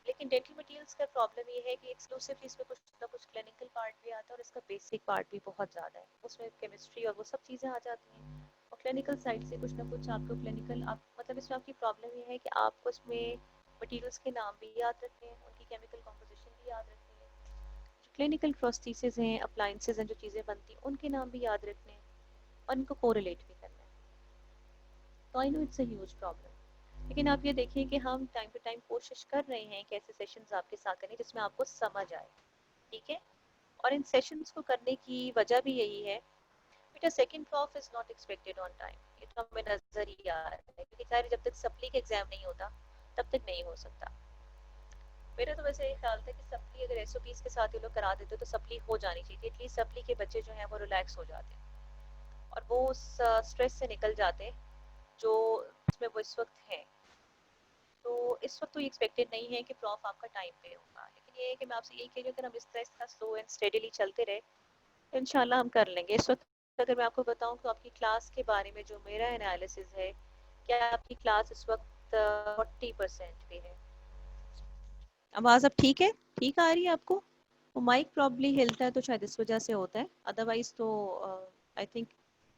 लेकिन डेंटल मटेरियल्स का प्रॉब्लम ये है कि एक्सक्लूसिवली इसमें कुछ ना कुछ क्लिनिकल पार्ट भी आता है और इसका बेसिक पार्ट भी बहुत ज़्यादा है, उसमें केमिस्ट्री और वो सब चीज़ें आ जाती हैं। और क्लिनिकल साइड से कुछ ना कुछ आपको क्लिनिकल, आप मतलब इसमें आपकी प्रॉब्लम ये है कि आपको इसमें मटेरियल्स के नाम भी याद रखने हैं, उनकी केमिकल कॉम्पोजिशन भी याद रखनी है, जो क्लिनिकल प्रोस्थेसिस हैं, अप्लाइंसेस हैं, जो चीज़ें बनती हैं उनके नाम भी याद रखने हैं और इनको कोरिलेट भी करना है। तो I know it's a huge problem, लेकिन आप ये देखिए कि हम टाइम टू टाइम कोशिश कर रहे हैं कि ऐसे सेशंस आपके साथ करें जिसमें आपको समझ आए, ठीक है। और इन सेशंस को करने की वजह भी यही है बेटा, second prof is not expected on time, ये तो हमें नजर ही आ रहा है, क्योंकि सारे जब तक सप्ली का एग्जाम नहीं होता तब तक नहीं हो सकता। मेरा तो वैसे ये ख्याल था कि सप्ली अगर एसओपीज के साथ ये लोग करा देते तो सप्ली हो जानी चाहिए, एटलीस्ट सप्ली के बच्चे जो हैं वो रिलैक्स हो जाते हैं और वो उस स्ट्रेस से निकल जाते हैं जो उसमें वो इस वक्त है। तो इस वक्त तो ये एक्सपेक्टेड नहीं है कि प्रॉफ आपका टाइम पे होगा, लेकिन ये है कि मैं आपसे यही कह रही हूँ, अगर हम इस तरह इतना स्लो एंड स्टेडीली चलते रहे तो इंशाल्लाह हम कर लेंगे। इस वक्त अगर मैं आपको बताऊं तो आपकी क्लास के बारे में जो मेरा एनालिसिस है, क्या आपकी क्लास इस वक्त 40% पे है। आवाज़ अब ठीक है? ठीक आ रही है आपको? वो माइक प्रॉब्ली हिलता है तो शायद इस वजह से होता है, अदरवाइज तो I think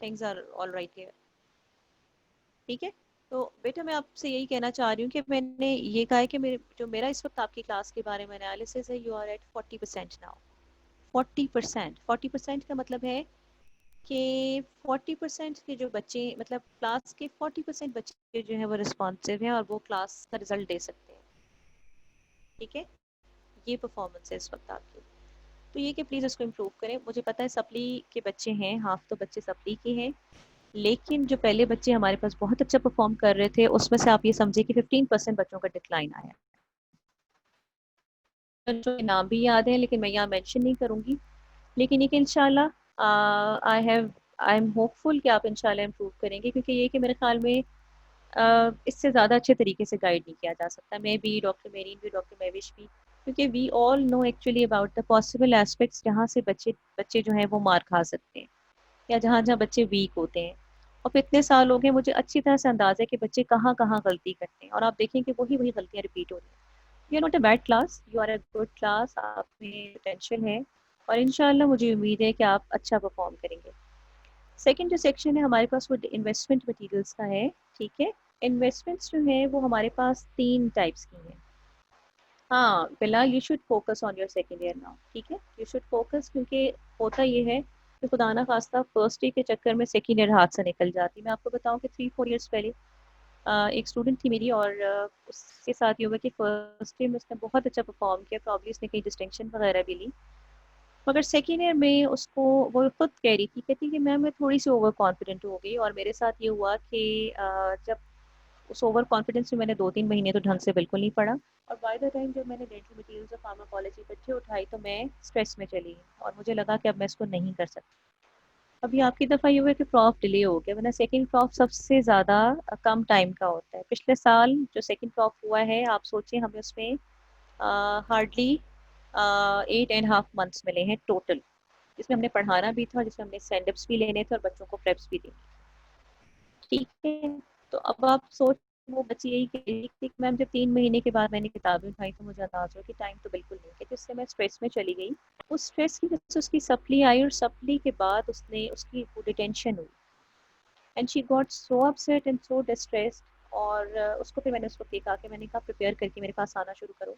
things are all right here. ठीक है, तो बेटा मैं आपसे यही कहना चाह रही हूँ कि मैंने ये कहा है कि मेरा इस वक्त आपकी क्लास के बारे में एनालिसिस है, यू आर एट 40% नाउ। 40%, 40% का मतलब है कि 40% के जो बच्चे, मतलब क्लास के 40% बच्चे जो है वो रिस्पॉन्सिव हैं और वो क्लास का रिजल्ट दे सकते हैं। ठीक है, ये परफॉर्मेंस है इस वक्त आपकी। तो ये कि प्लीज़ उसको इम्प्रूव करें। मुझे पता है सप्ली के बच्चे हैं, हाफ तो बच्चे सप्ली के हैं, लेकिन जो पहले बच्चे हमारे पास बहुत अच्छा परफॉर्म कर रहे थे उसमें से आप ये समझे कि 15% बच्चों का डिक्लाइन आया। जो नाम भी याद है लेकिन मैं यहाँ मेंशन नहीं करूँगी, लेकिन ये कि इंशाल्लाह आई एम होपफुल कि आप इंशाल्लाह इम्प्रूव करेंगे, क्योंकि ये कि मेरे ख्याल में इससे ज़्यादा अच्छे तरीके से गाइड नहीं किया जा सकता। मैं भी, डॉक्टर मेरीन भी, डॉक्टर महविश भी, क्योंकि we all know actually about the possible aspects जहाँ से बच्चे बच्चे जो हैं वो मार खा सकते हैं, या जहाँ जहाँ बच्चे वीक होते हैं। और फिर इतने साल हो गए, मुझे अच्छी तरह से अंदाज़ा है कि बच्चे कहाँ कहाँ गलती करते हैं, और आप देखें कि वही वही गलतियाँ रिपीट हो रही हैं। You are not a bad class, you are a good class, आप में पोटेंशियल है, और इंशाल्लाह मुझे उम्मीद है कि आप अच्छा परफॉर्म करेंगे। सेकंड जो सेक्शन है हमारे पास वो इन्वेस्टमेंट मटेरियल्स का है। ठीक है, इन्वेस्टमेंट्स जो है वो हमारे पास 3 टाइप्स की हैं। हाँ Bilal, you should focus on your second year now. ठीक है, यू शुड फोकस, क्योंकि होता ये है कि खुदा ना खास्ता फर्स्ट ईयर के चक्कर में सेकेंड ईयर हाथ से निकल जाती है। मैं आपको बताऊं कि 3-4 ईयर्स पहले एक स्टूडेंट थी मेरी, और उसके साथ ये हुआ कि फर्स्ट ईयर में उसने बहुत अच्छा परफॉर्म किया, प्रॉब्ली उसने कई डिस्टिंक्शन वगैरह भी ली, मगर सेकेंड ईयर में उसको, वो खुद कह रही थी, कहती कि मैं थोड़ी सी ओवर कॉन्फिडेंट हो गई, और मेरे साथ ये हुआ कि जब उस ओवर कॉन्फिडेंस में मैंने 2-3 महीने तो ढंग से बिल्कुल नहीं पढ़ा, और बाय द टाइम जब मैंने डेंटल मटेरियल्स और फार्माकोलॉजी बच्चे उठाई तो मैं स्ट्रेस में चली गई, और मुझे लगा कि अब मैं इसको नहीं कर सकती। अभी आपकी दफ़ा ये हुआ कि क्रॉप डिले हो गया, वरना सेकंड क्रॉप सबसे ज़्यादा कम टाइम का होता है। पिछले साल जो सेकंड क्रॉप हुआ है, आप सोचिए हमें उसमें हार्डली 8.5 मंथ्स मिले हैं टोटल, जिसमें हमने पढ़ाना भी था, जिसमें हमने सेंडअप्स भी लेने थे और बच्चों को प्रेप्स भी देनी। ठीक है, तो अब आप सोच, वो बच्ची यही कह रही थी कि मैम जब 3 महीने के बाद मैंने किताबें उठाई तो मुझे अंदाजा हुआ कि टाइम तो बिल्कुल नहीं है, जिससे मैं स्ट्रेस में चली गई। उस स्ट्रेस की वजह से उसकी सप्ली आई, और सप्ली के बाद उसने उसकी डिटेंशन हुई, and she got so upset and so distressed. और उसको फिर मैंने उसको देखा कि मैंने कहा प्रिपेयर करके मेरे पास आना शुरू करो,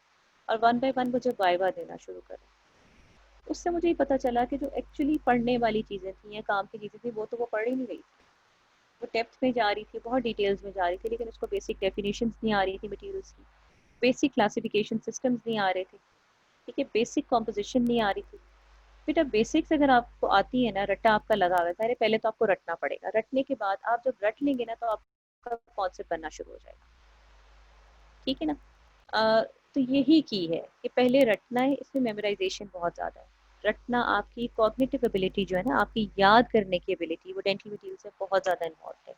और वन बाय वन मुझे वाइवा देना शुरू करो। उससे मुझे ये पता चला कि जो एक्चुअली पढ़ने वाली चीज़ें थी या काम की चीज़ें थी वो तो वो पढ़ ही नहीं रही थी। वो डेप्थ में जा रही थी, बहुत डिटेल्स में जा रही थी, लेकिन उसको बेसिक डेफिनेशंस नहीं आ रही थी मटेरियल्स की, बेसिक क्लासिफिकेशन सिस्टम्स नहीं आ रहे थे। ठीक है, बेसिक कॉम्पोजिशन नहीं आ रही थी। बेटा बेसिक्स अगर आपको आती है ना, रट्टा आपका लगा हुआ है, पहले पहले तो आपको रटना पड़ेगा, रटने के बाद आप जब रट लेंगे ना तो आपका कॉन्सेप्ट बनना शुरू हो जाएगा। ठीक है ना। अ, तो यही की है कि पहले रटना है, इसमें मेमोराइजेशन बहुत ज़्यादा है। रटना, आपकी कॉग्निटिव एबिलिटी जो है ना, आपकी याद करने की एबिलिटी, वो डेंटल मटेरियल से बहुत ज़्यादा इन्वॉल्व है।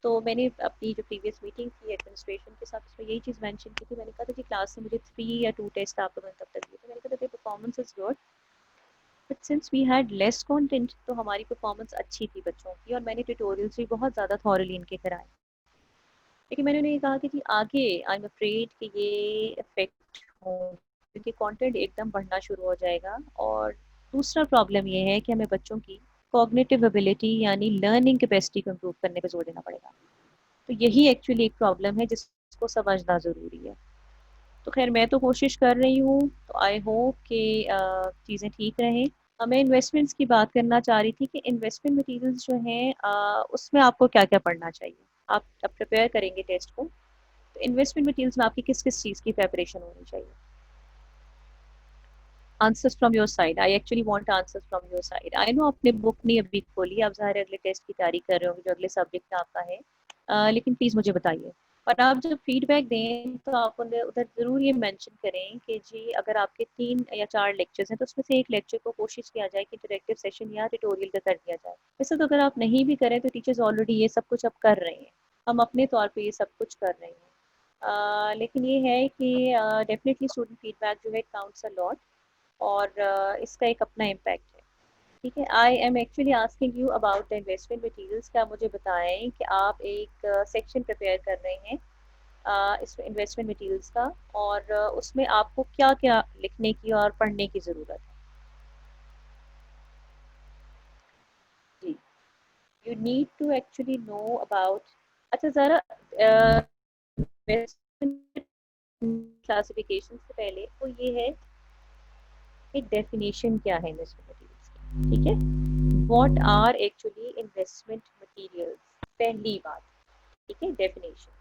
तो मैंने अपनी जो प्रीवियस मीटिंग थी एडमिनिस्ट्रेशन के साथ, उसमें यही चीज़ मेंशन की थी। मैंने कहा था कि क्लास से मुझे 3 या 2 टेस्ट आप लोगों ने तब तक दिए थे, मैंने कहा था performance is good, but since we had less content तो हमारी परफॉर्मेंस अच्छी थी बच्चों की, और मैंने ट्यूटोरियल्स भी बहुत ज़्यादा थॉरली इनके कराए। लेकिन मैंने उन्हें कहा कि जी आगे आई एम अफ्रेड कि ये इफेक्ट हो, क्योंकि कंटेंट एकदम बढ़ना शुरू हो जाएगा। और दूसरा प्रॉब्लम ये है कि हमें बच्चों की कॉग्निटिव एबिलिटी यानी लर्निंग कैपेसिटी को इम्प्रूव करने पर जोर देना पड़ेगा। तो यही एक्चुअली एक प्रॉब्लम है जिसको समझना ज़रूरी है। तो खैर मैं तो कोशिश कर रही हूँ, तो आई होप कि चीज़ें ठीक रहें। मैं इन्वेस्टमेंट्स की बात करना चाह रही थी कि इन्वेस्टमेंट मटेरियल्स जो हैं उसमें आपको क्या क्या पढ़ना चाहिए। आप जब प्रिपेयर करेंगे टेस्ट को, तो इन्वेस्टमेंट मटेरियल्स में आपकी किस किस चीज़ की प्रिपरेशन होनी चाहिए। Answers from your side, I actually want answers from your side. I know आपने बुक नहीं अभी खोली, आप ज़ाहिर है अगले टेस्ट की तैयारी कर रहे होंगे जो अगले सब्जेक्ट का आपका है, लेकिन प्लीज़ मुझे बताइए। और आप जब फीडबैक दें तो आप उधर उधर ज़रूर ये मेंशन करें कि जी अगर आपके 3 या 4 लेक्चर्स हैं तो उसमें से एक लेक्चर को कोशिश किया जाए कि इंटरैक्टिव सेशन या ट्यूटोरियल का कर दिया जाए। वैसे तो अगर आप नहीं भी करें तो टीचर्स ऑलरेडी ये सब कुछ अब कर रहे हैं। हम अपने तौर पे ये सब कुछ कर रहे हैं। लेकिन ये है कि डेफिनेटली स्टूडेंट फीडबैक जो है काउंट्स अ लॉट और इसका एक अपना इम्पैक्ट है। ठीक है, I am actually asking you about the investment materials. क्या मुझे बताएं कि आप एक सेक्शन प्रिपेयर कर रहे हैं इस इन्वेस्टमेंट मटेरियल्स का और उसमें आपको क्या-क्या लिखने की और पढ़ने की ज़रूरत है? जी, you need to actually know about. अच्छा ज़रा इन्वेस्टमेंट क्लासिफिकेशन से पहले तो ये है कि डेफिनेशन क्या है इन्वेस्टमेंट मटेरियल्स की, ठीक है? What are actually investment materials, पहली बात, ठीक है? डेफिनेशन।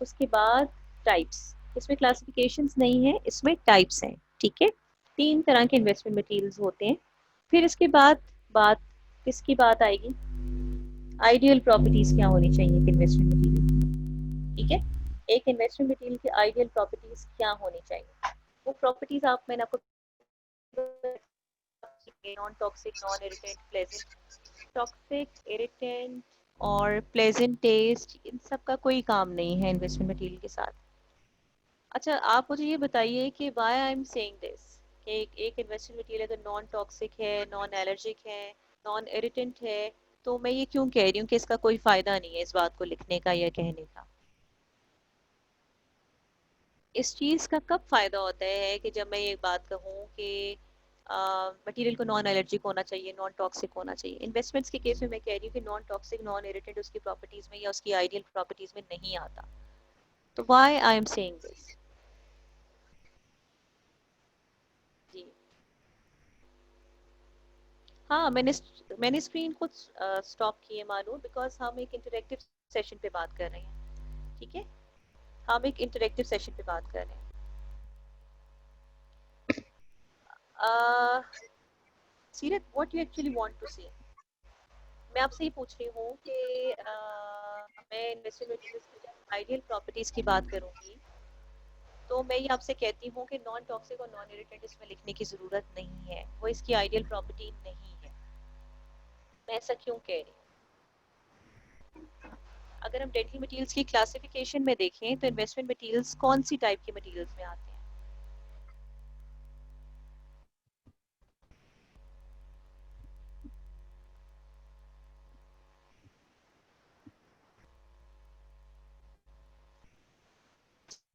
उसके बाद टाइप्स, इसमें क्लासिफिकेशंस नहीं है, इसमें टाइप्स हैं, ठीक है? 3 तरह के इन्वेस्टमेंट मटेरियल्स होते हैं। फिर इसके बाद बात किसकी बात आएगी? आइडियल प्रॉपर्टीज क्या होनी चाहिए एक इन्वेस्टमेंट मटेरियल, ठीक है? एक इन्वेस्टमेंट मटेरियल की आइडियल प्रॉपर्टीज क्या होनी चाहिए? वो प्रॉपर्टीज आप मैंने आपको non toxic, non irritant, pleasant. Toxic, irritant और प्लेजेंट टेस्ट इन सब का कोई काम नहीं है इन्वेस्टमेंट मटेरियल के साथ। अच्छा आप मुझे ये बताइए कि why I am saying this कि एक इन्वेस्टमेंट मटेरियल अगर नॉन टॉक्सिक है, नॉन एलर्जिक है, नॉन इरिटेंट है, तो मैं ये क्यों कह रही हूँ कि इसका कोई फायदा नहीं है इस बात को लिखने का या कहने का। इस चीज़ का कब फायदा होता है कि जब मैं ये बात कहूँ कि मटेरियल को नॉन एलर्जिक होना चाहिए, नॉन टॉक्सिक होना चाहिए। इन्वेस्टमेंट्स के केस में मैं कह रही हूँ कि नॉन टॉक्सिक, नॉन इरिटेंट उसकी प्रॉपर्टीज में या उसकी आइडियल प्रॉपर्टीज में नहीं आता। तो why I am saying this. जी हाँ, मैंने स्क्रीन को स्टॉप किए मानो बिकॉज हम एक इंटरेक्टिव सेशन पे बात कर रहे हैं, ठीक है? हम एक इंटरेक्टिव सेशन पे बात कर रहे हैं। Seerat, what you actually want to say? मैं आपसे ये पूछ रही हूँ कि मैं इन्वेस्टमेंट मटेरियल्स की जब आइडियल प्रॉपर्टीज की बात करूंगी तो मैं ये आपसे कहती हूँ कि नॉन टॉक्सिक और नॉन इरिटेंट इसमें लिखने की जरूरत नहीं है, वो इसकी आइडियल प्रॉपर्टी नहीं है। मैं ऐसा क्यों कह रही हूँ? अगर हम डेंटल मटेरियल्स की क्लासिफिकेशन में देखें तो इन्वेस्टमेंट मटेरियल्स कौन सी टाइप के मटेरियल्स में आते हैं?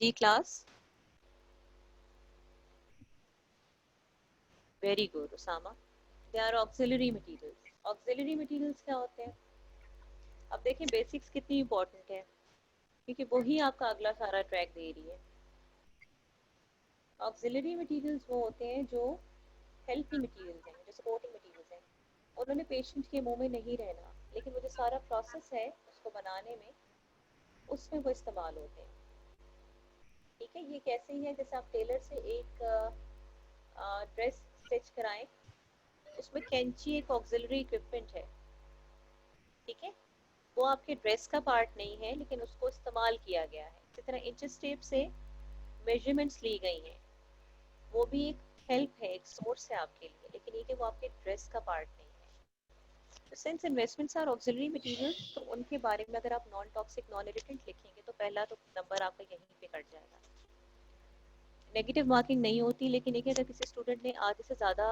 D class. Very good Usama. They are auxiliary materials. Auxiliary materials क्या होते हैं? अब देखें बेसिक्स कितनी इंपॉर्टेंट है क्योंकि वही आपका अगला सारा ट्रैक दे रही है। ऑक्सिलरी मटेरियल्स वो होते हैं जो हेल्पिंग मटेरियल्स हैं, जो सपोर्टिंग मटेरियल्स हैं। उन्होंने पेशेंट के मुंह में नहीं रहना, लेकिन वो जो सारा प्रोसेस है उसको बनाने में उसमें वो इस्तेमाल होते हैं। ठीक है, ये कैसे ही है जैसे आप टेलर से एक ड्रेस स्टिच कराएं, उसमें कैंची एक ऑक्सिलरी इक्विपमेंट है, ठीक है? वो आपके ड्रेस का पार्ट नहीं है लेकिन उसको इस्तेमाल किया गया है। इसी तरह इंचेस टेप से मेजरमेंट्स ली गई हैं, वो भी एक हेल्प है, एक सोर्स है आपके लिए, लेकिन ये कि वो आपके ड्रेस का पार्ट नहीं है। तो since investments are auxiliary material तो उनके बारे में अगर आप नॉन टॉक्सिक, नॉन इरिटेंट लिखेंगे तो पहला तो नंबर आपका यहीं पे कट जाएगा। नेगेटिव मार्किंग नहीं होती, लेकिन एक अगर किसी स्टूडेंट ने आधे से ज़्यादा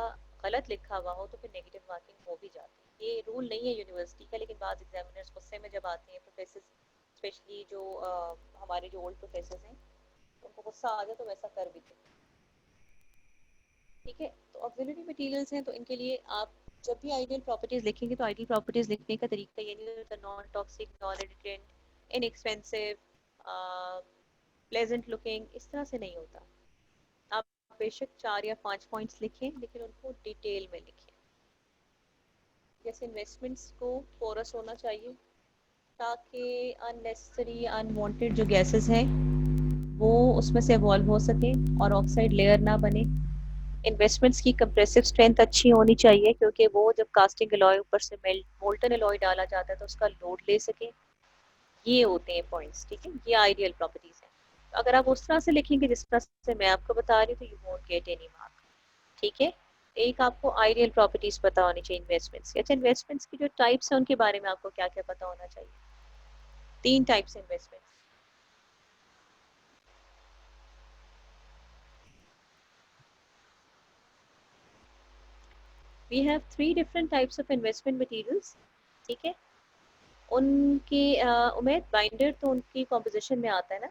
गलत लिखा हुआ हो तो फिर नेगेटिव मार्किंग हो भी जाती है। ये रूल नहीं है यूनिवर्सिटी का, लेकिन बाद एग्जामिनर्स गुस्से में जब आते हैं, प्रोफेसर स्पेशली जो हमारे जो ओल्ड प्रोफेसर हैं उनको गुस्सा आ जाए तो वैसा कर भी देते हैं। ठीक है, तो ऑक्सिलरी मटेरियल्स हैं तो इनके लिए आप जब भी आइडियल प्रॉपर्टीज लिखेंगे तो आइडियल प्रॉपर्टीज लिखने का तरीका ये नहीं होता non toxic, non irritant, inexpensive, pleasant looking, इस तरह से नहीं होता। आप बेशक 4 या 5 पॉइंट्स लिखें लेकिन उनको डिटेल में लिखें। जैसे इन्वेस्टमेंट्स को पोरस होना चाहिए ताकि अननेसेसरी अनवांटेड जो गैसेस हैं वो उसमें से इवॉल्व हो सके और ऑक्साइड लेयर ना बने। इन्वेस्टमेंट्स की कंप्रेसिव स्ट्रेंथ अच्छी होनी चाहिए क्योंकि वो जब कास्टिंग एलॉय ऊपर से मोल्टन एलॉय डाला जाता है तो उसका लोड ले सके। ये होते हैं पॉइंट्स, ठीक है, ये आइडियल प्रॉपर्टीज हैं। तो अगर आप उस तरह से लिखेंगे जिस तरह से मैं आपको बता रही हूँ तो you won't get any mark, ठीक है। एक आपको आइडियल प्रॉपर्टीज पता होनी चाहिए इन्वेस्टमेंट्स की। अच्छा, इन्वेस्टमेंट्स की जो टाइप्स हैं उनके बारे में आपको क्या क्या पता होना चाहिए? 3 types investments. We have 3 different types of investment materials, ठीक है। उनकी उम्मीद बाइंडर तो उनकी कॉम्पोजिशन में आता है ना।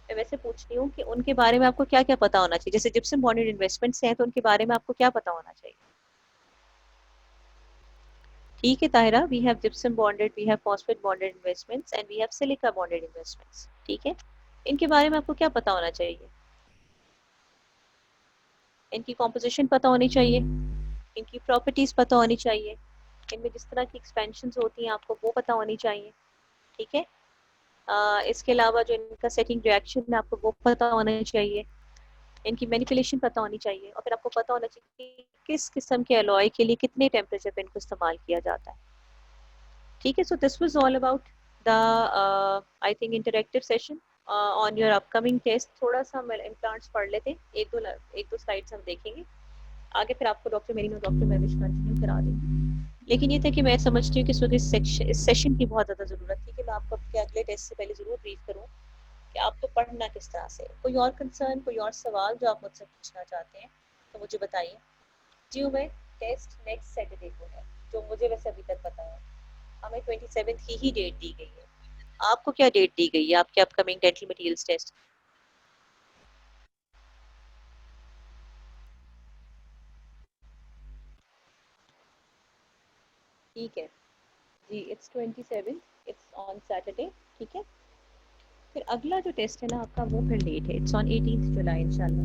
मैं वैसे पूछ रही हूँ कि उनके बारे में आपको क्या क्या पता होना चाहिए। जैसे जिप्सम बॉन्डेड इन्वेस्टमेंट्स हैं तो उनके बारे में आपको क्या पता होना चाहिए? ठीक है Tahira, we have gypsum bonded, we have phosphate bonded investments and we have silica bonded investments, ठीक है। इनके बारे में आपको क्या पता होना चाहिए? इनकी कॉम्पोजिशन पता होनी चाहिए, इनकी प्रॉपर्टीज पता होनी चाहिए, इनमें जिस तरह की एक्सपेंशन होती हैं आपको वो पता होनी चाहिए, ठीक है। इसके अलावा जो इनका सेटिंग रिएक्शन है आपको वो पता होना चाहिए, इनकी मैनिपुलेशन पता होनी चाहिए, और फिर आपको पता होना चाहिए कि किस किस्म के अलॉय के लिए कितने टेम्परेचर पे इनको इस्तेमाल किया जाता है, ठीक है। So this was all about the I think interactive session on your upcoming test. थोड़ा सा हम इम्प्लांट्स पढ़ लेते हैं, एक दो स्लाइड्स हम देखेंगे, आगे फिर आपको डॉक्टर मेरी डॉक्टर मैं विश कंटिन्यू करा देंगी। लेकिन ये था कि मैं समझती हूँ कि इस सेशन की बहुत ज़्यादा ज़रूरत थी कि मैं आपको आपके अगले टेस्ट से पहले ज़रूर ब्रीफ करूँ कि आपको पढ़ना किस तरह से। कोई और कंसर्न, कोई और सवाल जो आप मुझसे पूछना चाहते हैं तो मुझे बताइए। जी उमेर, टेस्ट नेक्स्ट सैटरडे को है, जो मुझे वैसे अभी तक पता है। हमें 27 की ही डेट दी गई है। आपको क्या डेट दी गई है आपके अपकमिंग डेंटल मटेरियल्स टेस्ट? ठीक है जी, इट्स 27, इट्स ऑन सैटरडे, ठीक है। फिर अगला जो टेस्ट है ना आपका वो फिर लेट है, इट्स ऑन 18 जुलाई इंशाल्लाह।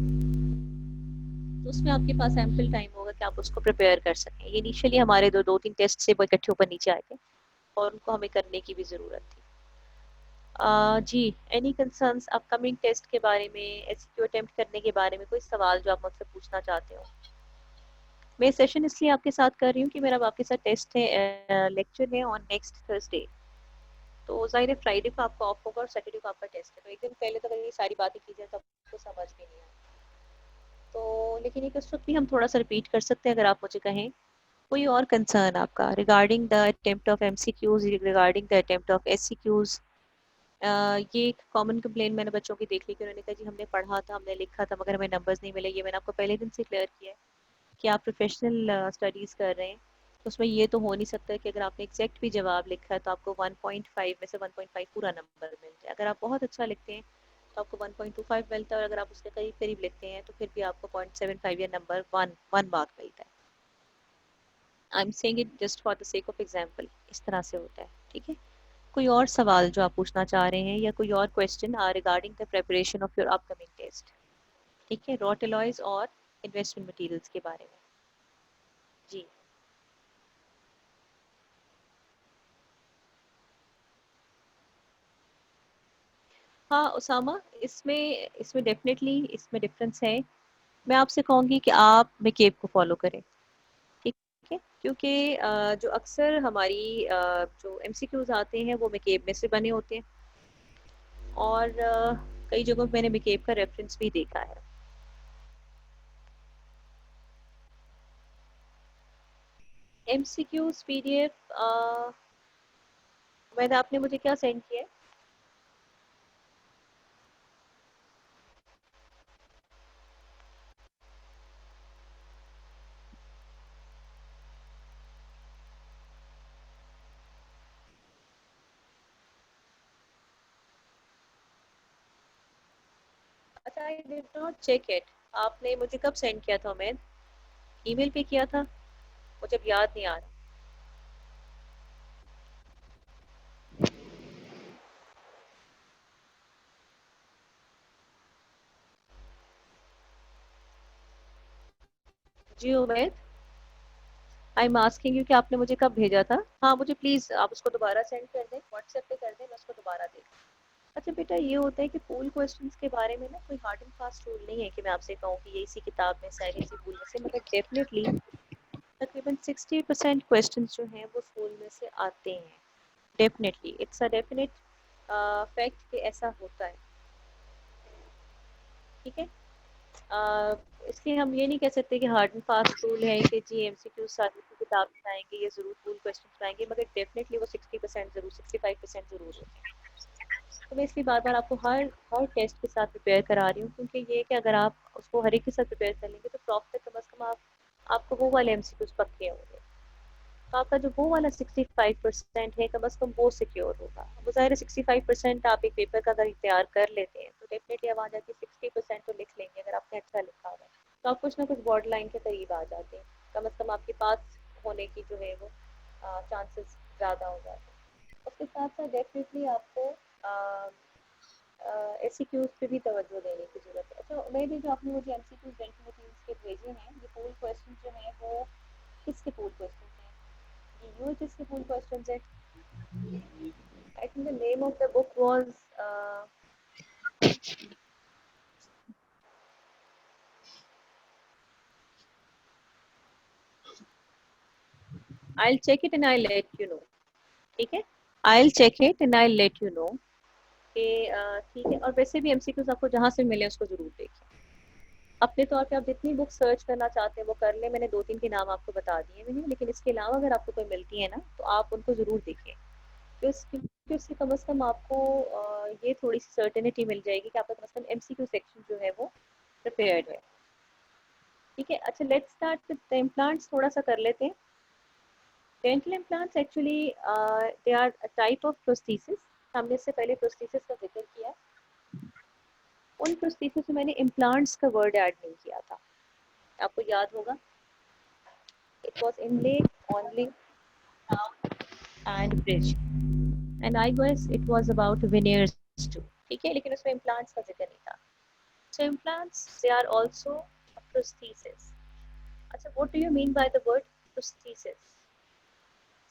तो उसमें आपके पास एम्पल टाइम होगा कि आप उसको प्रिपेयर कर सकें। ये इनिशियली हमारे दो दो तीन टेस्ट से वो इकट्ठे ऊपर नीचे आए थे और उनको हमें करने की भी ज़रूरत थी। जी, एनी कंसर्न्स अपकमिंग टेस्ट के बारे में, एसक्यू अटेम्प्ट करने के बारे में, कोई सवाल जो आप मुझसे पूछना चाहते हो? मैं सेशन इसलिए आपके साथ कर रही हूँ कि मेरा आपके साथ टेस्ट है, लेक्चर है ऑन नेक्स्ट थर्सडे। तो ज़ाहिर है फ्राइडे को आपका ऑफ होगा और सैटरडे को आपका टेस्ट है, तो एक दिन पहले तो अगर ये सारी बातें की जाए तो आपको समझ भी नहीं आए। तो लेकिन एक उस वक्त भी हम थोड़ा सा रिपीट कर सकते हैं अगर आप मुझे कहें। कोई और कंसर्न आपका regarding the attempt of MCQs, regarding the attempt of SCQs? ये एक कॉमन कंप्लेन मैंने बच्चों की देख ली कि उन्होंने कहा जी हमने पढ़ा था, हमने लिखा था, मगर हमें नंबर्स नहीं मिले। ये मैंने आपको पहले दिन से क्लियर किया है कि आप प्रोफेशनल स्टडीज़ कर रहे हैं, तो उसमें ये तो हो नहीं सकता कि अगर आपने एग्जैक्ट भी जवाब लिखा है तो आपको 1.5 में से 1.5 पूरा नंबर मिल जाए। अगर आप बहुत अच्छा लिखते हैं तो आपको 1.25 मिलता है, और अगर आप उसके करीब करीब लिखते हैं तो फिर भी आपको 0.75 या नंबर वन मार्क मिलता है। I am saying it just for the sake of example, इस तरह से होता है, ठीक है। कोई और सवाल जो आप पूछना चाह रहे हैं या कोई और question regarding the preparation of your upcoming test? ठीक है, रॉट एलॉयज और इन्वेस्टमेंट मटेरियल्स के बारे में। जी हाँ उसामा, इसमें इसमें डेफिनेटली इसमें डिफरेंस है। मैं आपसे कहूँगी कि आप मेकेब को फॉलो करें, ठीक है। क्योंकि जो अक्सर हमारी जो एमसीक्यूज आते हैं वो मेकेब में से बने होते हैं, और कई जगहों पे मैंने मेकेब का रेफरेंस भी देखा है। एमसीक्यूज पीडीएफ मैंने, आपने मुझे क्या सेंड किया है? अच्छा, I did not check it. आपने मुझे कब सेंड किया था उमैद? ईमेल पे किया था? मुझे अब याद नहीं आ रहा। जी Umaid, I am asking you कि आपने मुझे कब भेजा था। हाँ मुझे प्लीज़ आप उसको दोबारा सेंड कर दें, व्हाट्सएप पे कर दें, मैं उसको दोबारा देख। अच्छा बेटा, ये होता है कि पूल क्वेश्चंस के बारे में ना कोई हार्ड एंड फास्ट रूल नहीं है कि मैं आपसे कहूँ कि ये इसी किताब में से इसी पूल में से, मगर डेफिनेटली तकरीबन 60% क्वेश्चंस जो हैं वो स्कूल में से आते हैं। Definitely it's a definite fact कि ऐसा होता है, ठीक है। इसलिए हम ये नहीं कह सकते कि हार्ड एंड फास्ट रूल है कि जी एमसीक्यू सारी की किताब में आएंगे, ये ज़रूर फुल क्वेश्चन आएंगे, मगर डेफिनेटली वो 60% ज़रूर, 65% ज़रूर होते हैं। तो मैं इसलिए बार बार आपको हर हर टेस्ट के साथ प्रिपेयर करा रही हूँ, क्योंकि ये कि अगर आप उसको हर एक के साथ प्रिपेयर कर लेंगे तो प्रॉफ तक कम अज़ कम आपको वो वाले एमसीक्यूज पक्के होंगे। तो आपका जो वो वाला 65% है कम अज़ कम वो सिक्योर होगा। वो ज़ाहिर है 65% आप एक पेपर का अगर तैयार कर लेते हैं तो डेफिनेटली आप आ जाके 60% तो लिख लेंगे अगर आपने अच्छा लिखा हुआ है। तो आप कुछ ना कुछ बॉर्डर लाइन के करीब आ जाते हैं, कम अज़ कम आपके पास होने की जो है वो चांसेस ज़्यादा हो जाते हैं। उसके साथ साथ डेफिनेटली आपको एमसीक्यूज पे भी तवज्जो देने की ज़रूरत है। तो मैंने जो आपने मुझे एमसीक्यूज डेंटल मटेरियल्स के भेजे हैं, ये पूल क्वेश्चन जो हैं वो किसके पूल क्वेश्चन हैं? ये यूएचएस के पूल क्वेश्चन हैं। I think the name of the book was I'll check it and I'll let you know, ठीक है। I'll check it and I'll let you know कि ठीक है। और वैसे भी एमसीक्यूज आपको जहाँ से मिले उसको ज़रूर देखिए। अपने तौर पे आप जितनी बुक सर्च करना चाहते हैं वो कर लें, मैंने 2-3 के नाम आपको बता दिए हैं, लेकिन इसके अलावा अगर आपको कोई मिलती है ना तो आप उनको ज़रूर देखिए। तो क्योंकि उससे कम से कम आपको ये थोड़ी सी सर्टेनिटी मिल जाएगी कि आपका कम से कम एमसीक्यू सेक्शन जो है वो प्रिपेयर्ड है, ठीक है। अच्छा, let's start with the implants, थोड़ा सा कर लेते हैं। Dental implants actually they are a type of prosthesis. हमने इससे पहले प्रोस्थेसिस का जिक्र किया। उन प्रोस्थेसिस में मैंने इम्प्लांट्स का वर्ड ऐड नहीं किया था, आपको याद होगा। It was inlay, onlay, and bridge, and I guess it was about veneers too, ठीक है, लेकिन उसमें इम्प्लांट्स का जिक्र नहीं था। So implants, they are also a prosthesis. अच्छा, what do you mean by the word prosthesis?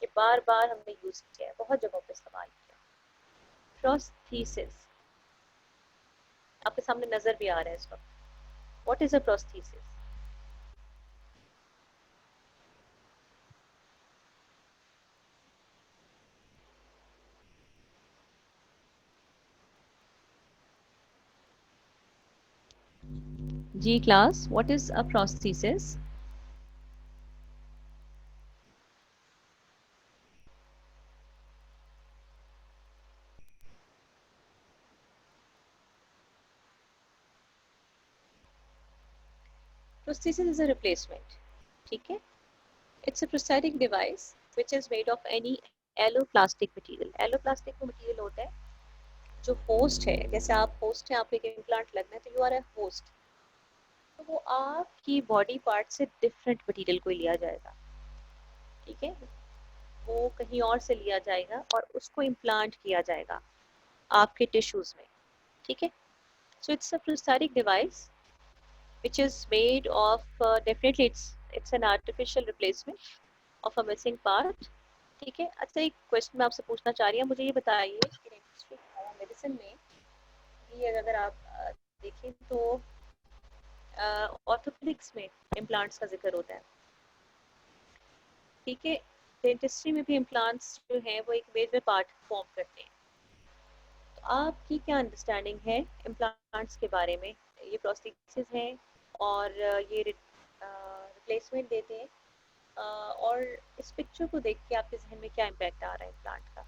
ये बार बार हमने यूज किया है, बहुत जगहों पे इस्तेमाल किया। Prosthesis आपके सामने नजर भी आ रहा है इस वक्त। What is a prosthesis? Ji class, what is a prosthesis? Prosthesis is a replacement, ठीक है। It's a prosthetic device which is made of any alloplastic material. Alloplastic वो material होता है जो होस्ट है, जैसे आप होस्ट हैं, आपको एक इम्प्लांट लगना है तो यू आर ए होस्ट। तो वो आपकी बॉडी पार्ट से डिफरेंट मटेरियल को लिया जाएगा, ठीक है। वो कहीं और से लिया जाएगा और उसको इम्प्लांट किया जाएगा आपके टिश्यूज में, ठीक है। So it's a prosthetic device which is made of definitely it's an artificial replacement of a missing part, ठीक है। अच्छा, एक क्वेश्चन मैं आपसे पूछना चाह रही हूँ, मुझे ये बताइए कि डेंटिस्ट्री मेडिसिन में ये अगर आप देखें तो ऑर्थोपेडिक्स में इम्प्लांट्स का जिक्र होता है, ठीक है। डेंटिस्ट्री में भी इम्प्लांट्स जो हैं वो एक मेजर पार्ट फॉर्म करते हैं। तो आपकी क्या अंडरस्टैंडिंग है इम्प्लांट्स के बारे में? ये प्रोस्थेसिस हैं और ये रिप्लेसमेंट देते हैं, और इस पिक्चर को देख के आपके जहन में क्या इम्पैक्ट आ रहा है इम्प्लांट का?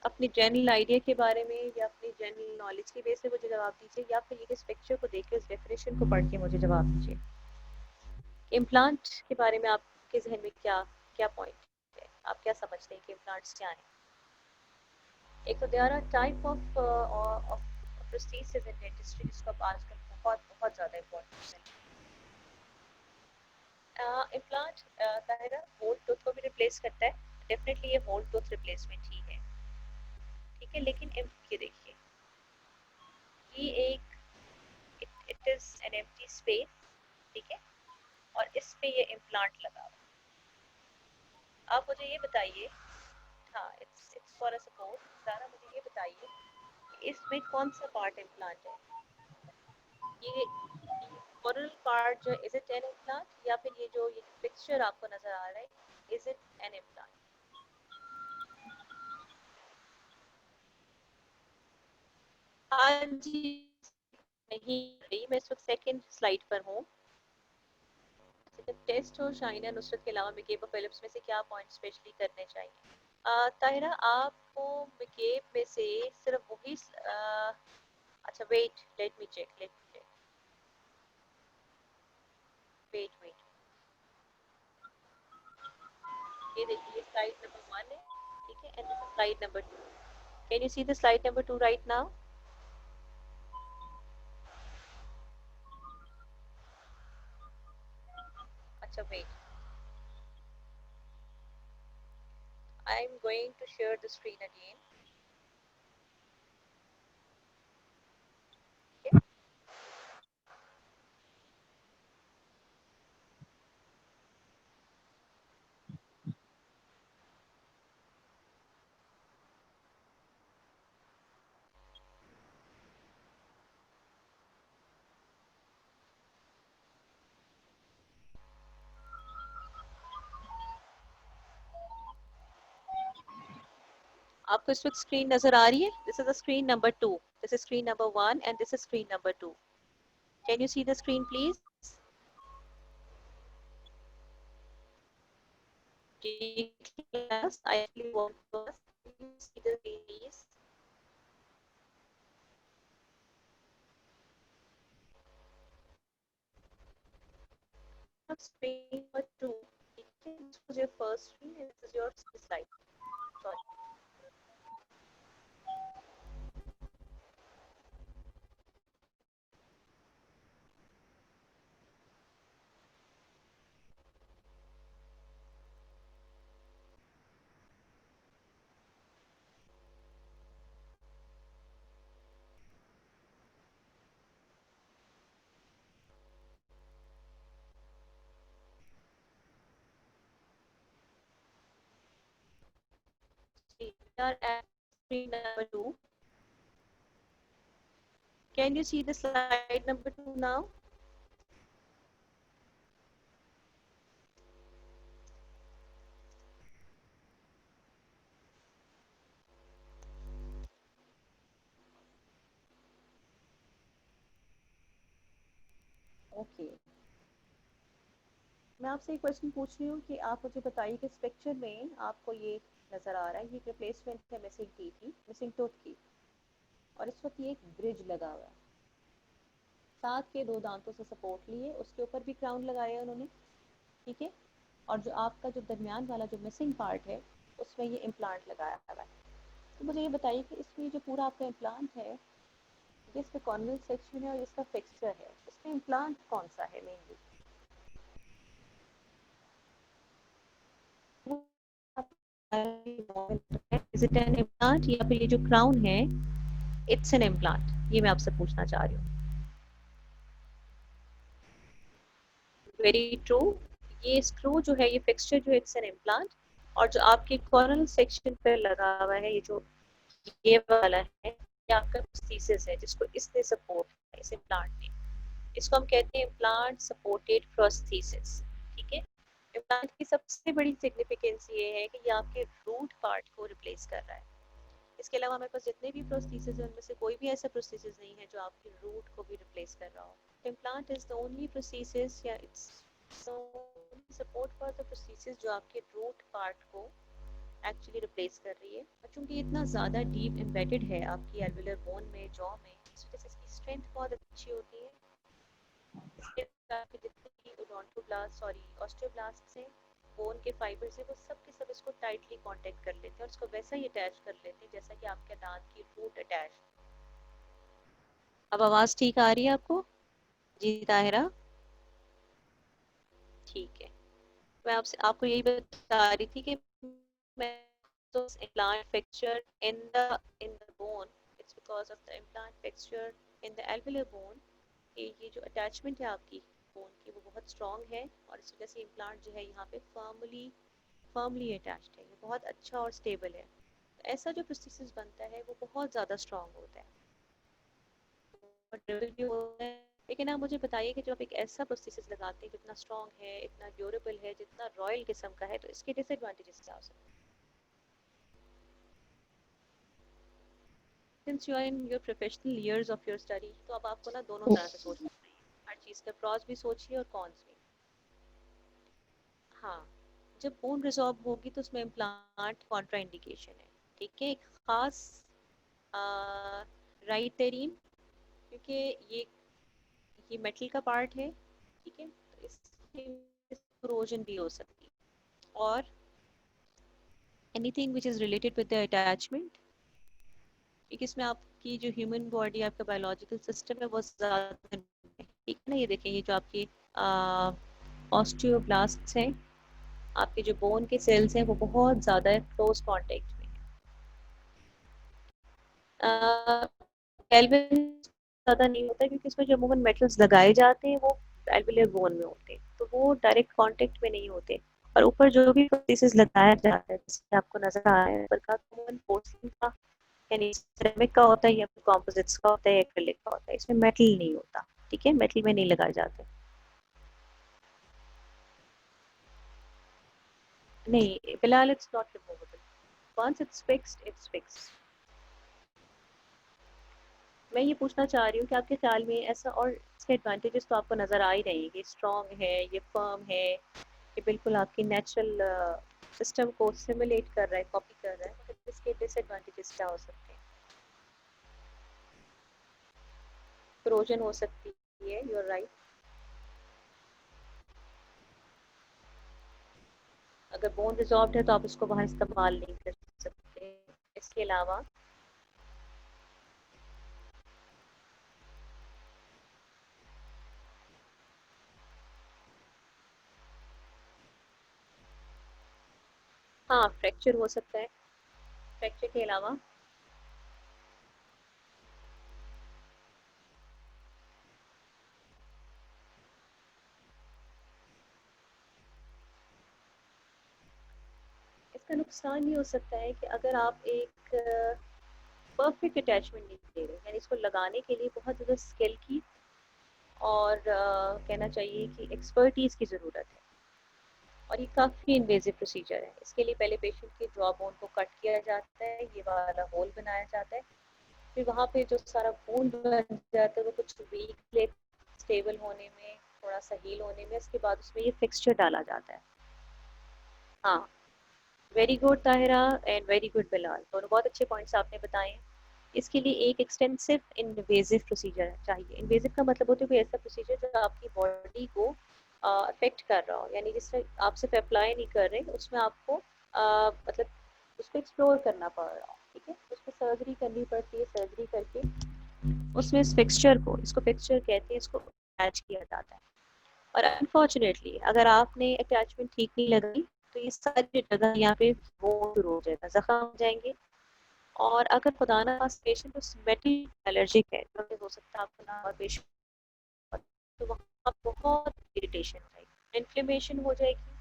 अपनी जनरल आइडिया के बारे में या अपनी जनरल नॉलेज की बेस पे मुझे जवाब दीजिए, या फिर ये इस पिक्चर को देख के उस डेफिनेशन को पढ़ के मुझे जवाब दीजिए। इम्प्लांट के बारे में आपके जहन में क्या क्या पॉइंट है, आप क्या समझते हैं कि इम्प्लांट्स क्या हैं? एक तो there are type of prosthesis in dentistry जिसको आप आजकल बहुत बहुत ज़्यादा इम्पोर्टेंस है। इम्प्लांट ताहिरा होल टूथ को भी रिप्लेस करता है, डेफिनेटली ये होल टूथ रिप्लेसमेंट ही है, ठीक है। लेकिन ये देखिए, ये एक it is an empty space, ठीक है, और इस पे ये इम्प्लांट लगा हुआ है। आप मुझे ये बताइए, हाँ, इट्स फॉर अ सपोर्ट। ज़रा मुझे ये बताइए कि इसमें कौन सा पार्ट इम्प्लांट है? ये ओरल पार्ट जो इज इट एन इम्प्लांट, या फिर ये फिक्सचर आपको नजर आ रहा है, इज इट एन इम्प्लांट? हाँ जी, नहीं रही, मैं इस वक्त सेकंड स्लाइड पर हूँ। टेस्ट और शाइना नुसरत के अलावा मिकेबा फिलिप्स में से क्या पॉइंट स्पेशली करने चाहिए? ताहिरा, आपको मिकेब में से सिर्फ वही अच्छा wait, let me check, wait, ये देखिए स्लाइड नंबर 1 है, ठीक है, and this is slide number 2। Can you see the slide number 2 right now? अच्छा wait, I am going to share the screen again. आपको इस वक्त स्क्रीन नजर आ रही है? This is the screen number 2, this is screen number 1 and this is screen number 2। Can you see the screen please? Class, I actually want to ask, can you see the series? Screen number 2. This was your first screen and this is your slide. Sorry. We are at screen number 2. Can you see the slide number 2 now? Okay, मैं आपसे एक क्वेश्चन पूछ रही हूँ कि आप मुझे बताइए कि इस पिक्चर में आपको ये नज़र आ रहा है, ये रिप्लेसमेंट है मिसिंग टी की, मिसिंग टूथ की, और इस वक्त ये एक ब्रिज लगा हुआ है, साथ के दो दांतों से सपोर्ट लिए, उसके ऊपर भी क्राउन लगाया है उन्होंने, ठीक है, और जो आपका जो दरमियान वाला जो मिसिंग पार्ट है उसमें ये इम्प्लांट लगाया हुआ है। तो मुझे ये बताइए कि इसमें जो पूरा आपका इम्प्लांट है, जिसमें कॉन्वेक्स सेक्शन है और इसका फिक्सचर है, इसमें इम्प्लांट कौन सा है mainly? Is it an implant या फिर ये जो क्राउन है इट्स एन इम्प्लांट? ये मैं आपसे पूछना चाह रही हूँ। वेरी ट्रू, ये स्क्रू जो है, ये फिक्सचर जो है इट्स एन इम्प्लांट, और जो आपके कॉर्नल सेक्शन पे लगा हुआ है, ये जो ये वाला है, ये आपका प्रोस्थेसिस है जिसको इसने सपोर्ट किया, इस इम्प्लांट ने। इसको हम कहते हैं इम्प्लांट सपोर्टेड प्रोस्थेसिस, ठीक है। इम्प्लांट की सबसे बड़ी सिग्निफिकेंस ये है कि ये आपके रूट पार्ट को रिप्लेस कर रहा है। इसके अलावा हमारे पास जितने भी प्रोस्थेसिस हैं उनमें से कोई भी ऐसा प्रोस्थेसिस नहीं है जो आपके रूट को भी रिप्लेस कर रहा हो। Implant is the only prosthesis या it's support for the prosthesis जो आपके रूट पार्ट को एक्चुअली रिप्लेस कर रही है। और चूंकि इतना ज़्यादा डीप एम्बेडेड है आपकी एल्विलर बोन में, जॉ में, इस वजह से इसकी स्ट्रेंथ बहुत अच्छी होती है। इसके जितने भी ओडोंटोब्लास्ट, सॉरी ऑस्टियोब्लास्ट हैं, बोन के फाइबर्स हैं, वो सब के सब इसको टाइटली कांटेक्ट कर लेते हैं और इसको वैसा ही अटैच कर लेते हैं जैसा कि आपके दांत की रूट अटैच। अब आवाज़ ठीक आ रही है आपको? जी ताहिरा, ठीक है। मैं आपसे आपको यही बता रही थी कि मैं तो implant fixture in the bone, it's because of the implant fixture in the alveolar bone, ये जो अटैचमेंट है आपकी बोन की वो बहुत स्ट्रॉन्ग है, और इस वजह से इम्प्लांट जो है यहाँ पे फर्मली अटैच्ड है, ये बहुत अच्छा और स्टेबल है। तो ऐसा जो प्रोस्थेसिस बनता है वो बहुत ज़्यादा स्ट्रॉन्ग होता है और ड्यूरेबल भी होता है। लेकिन आप मुझे बताइए कि जब आप एक ऐसा प्रोस्थेसिस लगाते हैं जो इतना स्ट्रॉन्ग है, इतना ड्यूरेबल है, जितना रॉयल किस्म का है, तो इसके डिसएडवांटेजेस क्या हो सकते since you are in your professional years of your study, तो अब आपको ना दोनों तरह से सोचना चाहिए, हर चीज़ का प्रॉस भी सोचिए और कॉन्स भी। हाँ, जब बोन रिजॉर्व होगी तो उसमें इम्प्लांट कॉन्ट्रा इंडिकेशन है, ठीक है, एक खास राइटेरिन, क्योंकि ये ये मेटल का पार्ट है, ठीक है, तो इससे corrosion भी हो सकती है। और anything which is related with the attachment, क्योंकि इसमें आपकी जो ह्यूमन बॉडी, आपका बायोलॉजिकल सिस्टम है वो ज़्यादा, ठीक है ना, ये देखें, ये जो आपके ऑस्टियोब्लास्ट्स हैं, आपके जो बोन के सेल्स हैं वो बहुत ज़्यादा क्लोज कॉन्टेक्ट में है। एल्विन ज़्यादा नहीं होता क्योंकि इसमें जो अमूमन मेटल्स लगाए जाते हैं वो एल्विलर बोन में होते हैं, तो वो डायरेक्ट कांटेक्ट में नहीं होते। और ऊपर जो भी प्रोसेस लगाया जाता है, जैसे आपको नजर आ रहा है, ऊपर का अमूमन पोर्सलिन का यानी सिरेमिक का होता है, या कॉम्पोजिट्स का होता है, या एक्रिलिक का होता है, इसमें मेटल नहीं होता, ठीक है, मेटल में नहीं लगाए जाते। नहीं, फिलहाल it's not removable, once it's fixed it's fixed. मैं ये पूछना चाह रही हूँ कि आपके ख्याल में ऐसा, और इसके एडवांटेजेस तो आपको नज़र आ ही रहे हैं, ये स्ट्रॉन्ग है, ये फर्म है, ये बिल्कुल आपकी नेचुरल सिस्टम को सिमुलेट कर रहा है, कॉपी कर रहा है, मगर इसके डिसएडवांटेजेस क्या हो सकते हैं? क्रोजन हो सकती है, यू आर राइट। अगर बोन रिजॉर्व्ड है तो आप उसको वहाँ इस्तेमाल नहीं कर सकते। इसके अलावा हाँ, फ्रैक्चर हो सकता है। फ्रैक्चर के अलावा इसका नुकसान ये हो सकता है कि अगर आप एक परफेक्ट अटैचमेंट नहीं दे रहे, यानी इसको लगाने के लिए बहुत ज़्यादा स्किल की और कहना चाहिए कि एक्सपर्टीज़ की ज़रूरत है, और ये काफ़ी इन्वेजिव प्रोसीजर है। इसके लिए पहले पेशेंट की जॉ बोन को कट किया जाता है, ये वाला होल बनाया जाता है, फिर वहाँ पे जो सारा खून बन जाता है वो कुछ वीक स्टेबल होने में, थोड़ा सा हील होने में, इसके बाद उसमें ये फिक्सचर डाला जाता है। हाँ, very good Tahira and very good Bilal, दोनों बहुत अच्छे पॉइंट्स आपने बताए हैं। इसके लिए एक एक्सटेंसिव इन्वेजिव प्रोसीजर चाहिए। इन्वेजिव का मतलब होता है कोई ऐसा प्रोसीजर जो आपकी बॉडी को अफेक्ट कर रहा हो, यानी जिससे आप सिर्फ अप्लाई नहीं कर रहे, उसमें आपको मतलब उसको एक्सप्लोर करना पड़ रहा हो, ठीक है, उसमें सर्जरी करनी पड़ती है, सर्जरी करके उसमें इस फिक्सचर को, इसको फिक्सचर कहते हैं, इसको अटैच किया जाता है। और अनफॉर्चुनेटली अगर आपने अटैचमेंट ठीक नहीं लगाई तो ये सारी जगह यहाँ पे वो शुरू हो जाएगा, जख्म हो जाएंगे। और अगर खुदा ना खास पेशेंट उस मेटल एलर्जिक है, तो हो सकता है आपको ना, और पेशेंट तो वहाँ बहुत इरिटेशन हो जाएगी, इन्फ्लेमेशन हो जाएगी,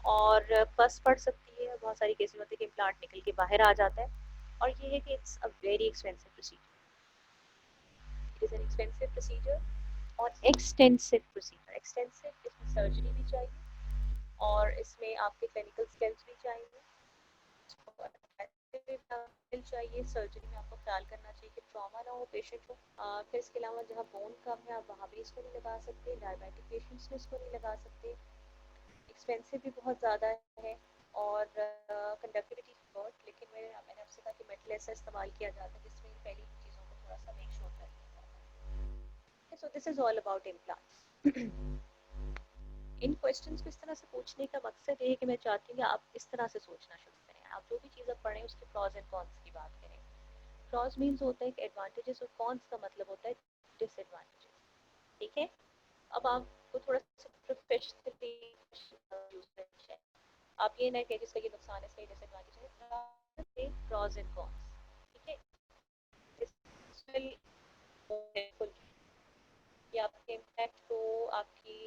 और पस पड़ सकती है, बहुत सारी केसेस होती है कि इम्प्लांट निकल के बाहर आ जाता है। और ये है कि it's a very expensive procedure, it is an expensive procedure और एक्सटेंसिव प्रोसीजर। एक्सटेंसिव, इसमें सर्जरी भी चाहिए और इसमें आपके क्लिनिकल स्किल्स भी चाहिए, चाहिए, सर्जरी में आपको ख्याल करना चाहिए कि ट्रॉमा ना हो पेशेंट को। फिर इसके अलावा जहाँ बोन कम है आप वहाँ भी इसको नहीं लगा सकते, डायबिटिक पेशेंट्स में इसको नहीं लगा सकते, एक्सपेंसिव भी बहुत ज़्यादा है। और कंडक्टिविटी बहुत, लेकिन मैंने आपसे कहा कि मेटल ऐसा इस्तेमाल किया जाता है जिसमें इन पहली चीज़ों को थोड़ा सा मेक श्योर कर दिया जाता है। So this is all about implants. In questions को इस तरह से पूछने का मकसद ये है कि मैं चाहती हूँ कि आप इस तरह से सोचना शुरू करें, आप जो भी चीज़ आप पढ़ें उसके प्रॉज एंड कॉन्स की बात करें। प्रॉज मीन्स होता है कि एडवांटेजेस, और कॉन्स का मतलब होता है डिसएडवांटेजेस, ठीक है। अब आपको थोड़ा सा प्रोफेशनली यूज करना है, आप ये ना कहें जिसका ये नुकसान है, इसका ये डिसएडवांटेज है, प्रॉज एंड कॉन्स, ठीक है। ये आपके इम्पैक्ट को, आपकी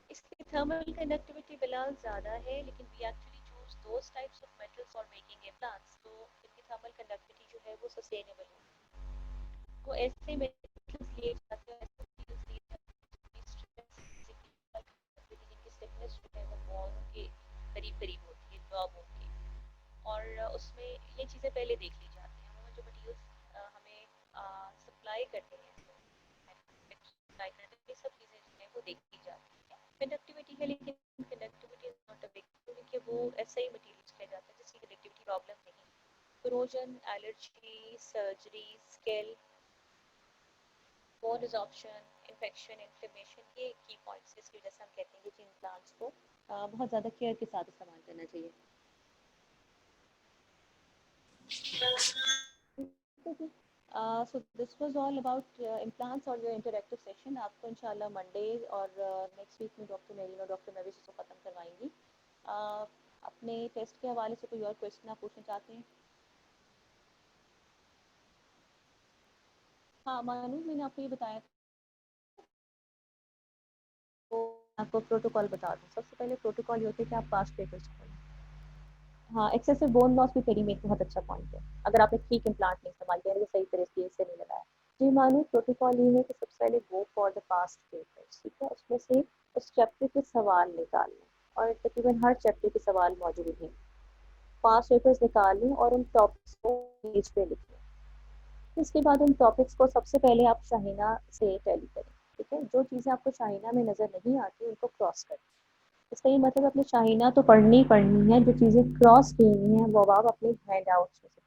इसकी थर्मल कंडक्टिविटी बिलाल ज़्यादा है, लेकिन we actually choose those types of metals for making implants, तो इनकी थर्मल कंडक्टिविटी जो है वो सस्टेनेबल है। वो ऐसे मेटल्स लिए जाते हैं, ऐसे मटेरियल्स लिए जाते हैं जिनकी स्टिफनेस जो है वो बॉन के करीब करीब होती है, जॉ बोन के। और उसमें ये चीज़ें पहले देख ली जाती हैं, जो मटेरियल्स करते हैं, ये सब चीज़ें जो है वो देखी जाती है। कंडक्टिविटी है, लेकिन conductivity is not a big, क्योंकि वो ऐसा ही मटेरियल कहा जाता है जिसकी कंडक्टिविटी प्रॉब्लम नहीं। corrosion, allergy, surgery, skill, bone resorption, infection, inflammation, ये की पॉइंट्स जिसकी वजह से हम कहते हैं कि जिन प्लांट्स को बहुत ज़्यादा केयर के साथ इस्तेमाल करना चाहिए। So this was all about implants और your interactive session। आपको इंशाल्लाह मंडे और नेक्स्ट वीक में डॉक्टर मेरीन और डॉक्टर महविश इसको ख़त्म करवाएंगी। अपने टेस्ट के हवाले से कोई और क्वेश्चन आप पूछना चाहते हैं? हाँ मानू, मैंने आपको ये बताया, तो आपको प्रोटोकॉल बता दूँ। सबसे पहले प्रोटोकॉल ये होता है कि आप पास्ट पेपर्स खोलें। हाँ, एक्सेसिव बोन लॉस भी तेरी में एक बहुत अच्छा पॉइंट है, अगर आपने ठीक इम्प्लांट नहीं इस्तेमाल किया, सही तरीके से नहीं लगाया। जी मानो, प्रोटोकॉल ये है कि सबसे पहले go for the past papers, ठीक है, उसमें से उस चैप्टर के सवाल निकाल लें, और तकरीबन हर चैप्टर के सवाल मौजूद हैं। पास्ट पेपर्स निकाल लें और उन टॉपिक्स को पेज पे लिखें। इसके बाद उन टॉपिक्स को सबसे पहले आप शाहीना से टैली करें, ठीक है। जो चीज़ें आपको शाहीना में नज़र नहीं आती उनको क्रॉस करें। इसका ये मतलब अपनी शाहीना तो पढ़नी ही पढ़नी है, जो चीज़ें क्रॉस की हुई हैं वो आप अपने हैंड आउट्स में से।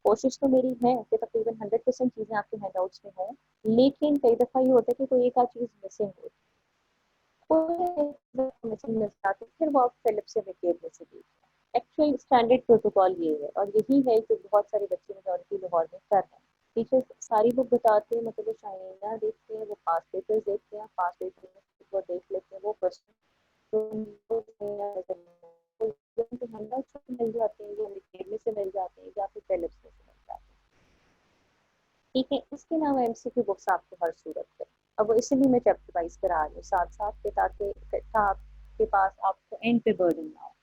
कोशिश तो मेरी है कि तकरीबन 100% चीज़ें आपके हैंड आउट्स में हों, लेकिन कई दफ़ा ये होता है कि कोई एक आध चीज़ मिसिंग होती है, मिसिंग मिल जाती है, फिर वो आप फिलिप से विकेट में से देखिए। एक्चुअल स्टैंडर्ड प्रोटोकॉल ये है, और यही है जो बहुत सारे बच्चे मेजॉरिटी लाहौर में कर रहे हैं। टीचर्स सारी बुक बताते हैं, मतलब वो शाहीना देखते हैं, वो पास पेपर्स देखते हैं, पास पेपर वो देख लेते हैं, वो क्वेश्चन मिल जाते हैं, जो में से मिल जाते हैं, या फिर फिलिप्स में से मिल जाते हैं। ठीक है, इसके अलावा एमसीक्यू बुक्स आपको हर सूरत में, अब वो इसलिए मैं चैप्टर वाइज करा रही हूँ साथ साथ के, ताकि आपके पास आपको एंड पे बर्डन ना हो।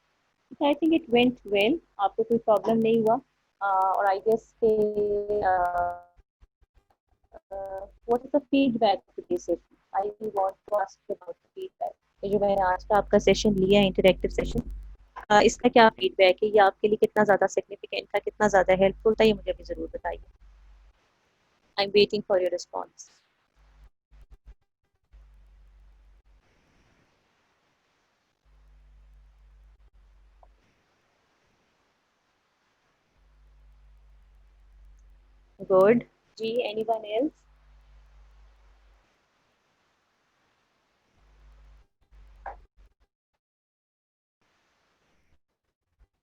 I think it went well, आपको कोई प्रॉब्लम नहीं हुआ। और आई गेस के what is the feedback to this session? I want to ask about the feedback. ये जो मैंने आज का आपका सेशन लिया है, इंटरेक्टिव सेशन, इसका क्या फीडबैक है? ये आपके लिए कितना ज़्यादा सिग्निफिकेंट था, कितना ज़्यादा हेल्पफुल था, ये मुझे भी ज़रूर बताइए। I am waiting for your response. Good जी, एनीवन एल्स?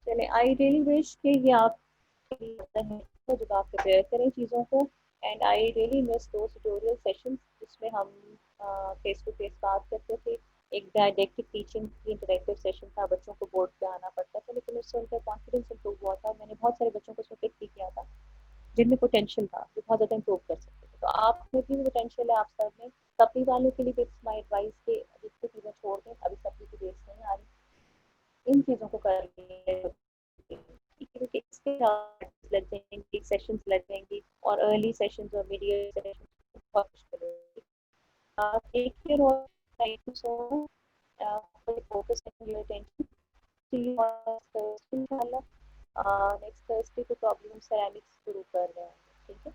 चले, आई रियली विश कि ये आप तो जब आप प्रिपेयर करें चीज़ों को, एंड आई रियली मिस दो ट्यूटोरियल सेशंस जिसमें हम फेस टू फेस बात करते थे। एक डायरेक्टिव टीचिंग की इंटरेक्टिव सेशन था, बच्चों को बोर्ड पे आना पड़ता था, लेकिन उससे उनका कॉन्फिडेंस इंप्रूव हुआ था। मैंने बहुत सारे बच्चों को उसमें पिक भी किया था जिनमें पोटेंशियल था, जो बहुत ज़्यादा इंप्रूव कर सकते थे। तो आप में भी पोटेंशियल है, आप सब में। सप्ली वालों के लिए माई एडवाइस के जितनी चीज़ें छोड़ दें, अभी सप्ली की बेस नहीं आ रही, इन चीज़ों को कर क्योंकि इसके लग जाएंगी, सेशंस लग जाएंगी, और अर्ली सेशंस और मिडिल सेशंस बहुत मुश्किल होगी। टेक केयर और thank you so much for focusing your attention. See you इंशाल्लाह नेक्स्ट थर्सडे को प्रॉब्लम सेरेमिक्स शुरू कर रहे हैं, ठीक है।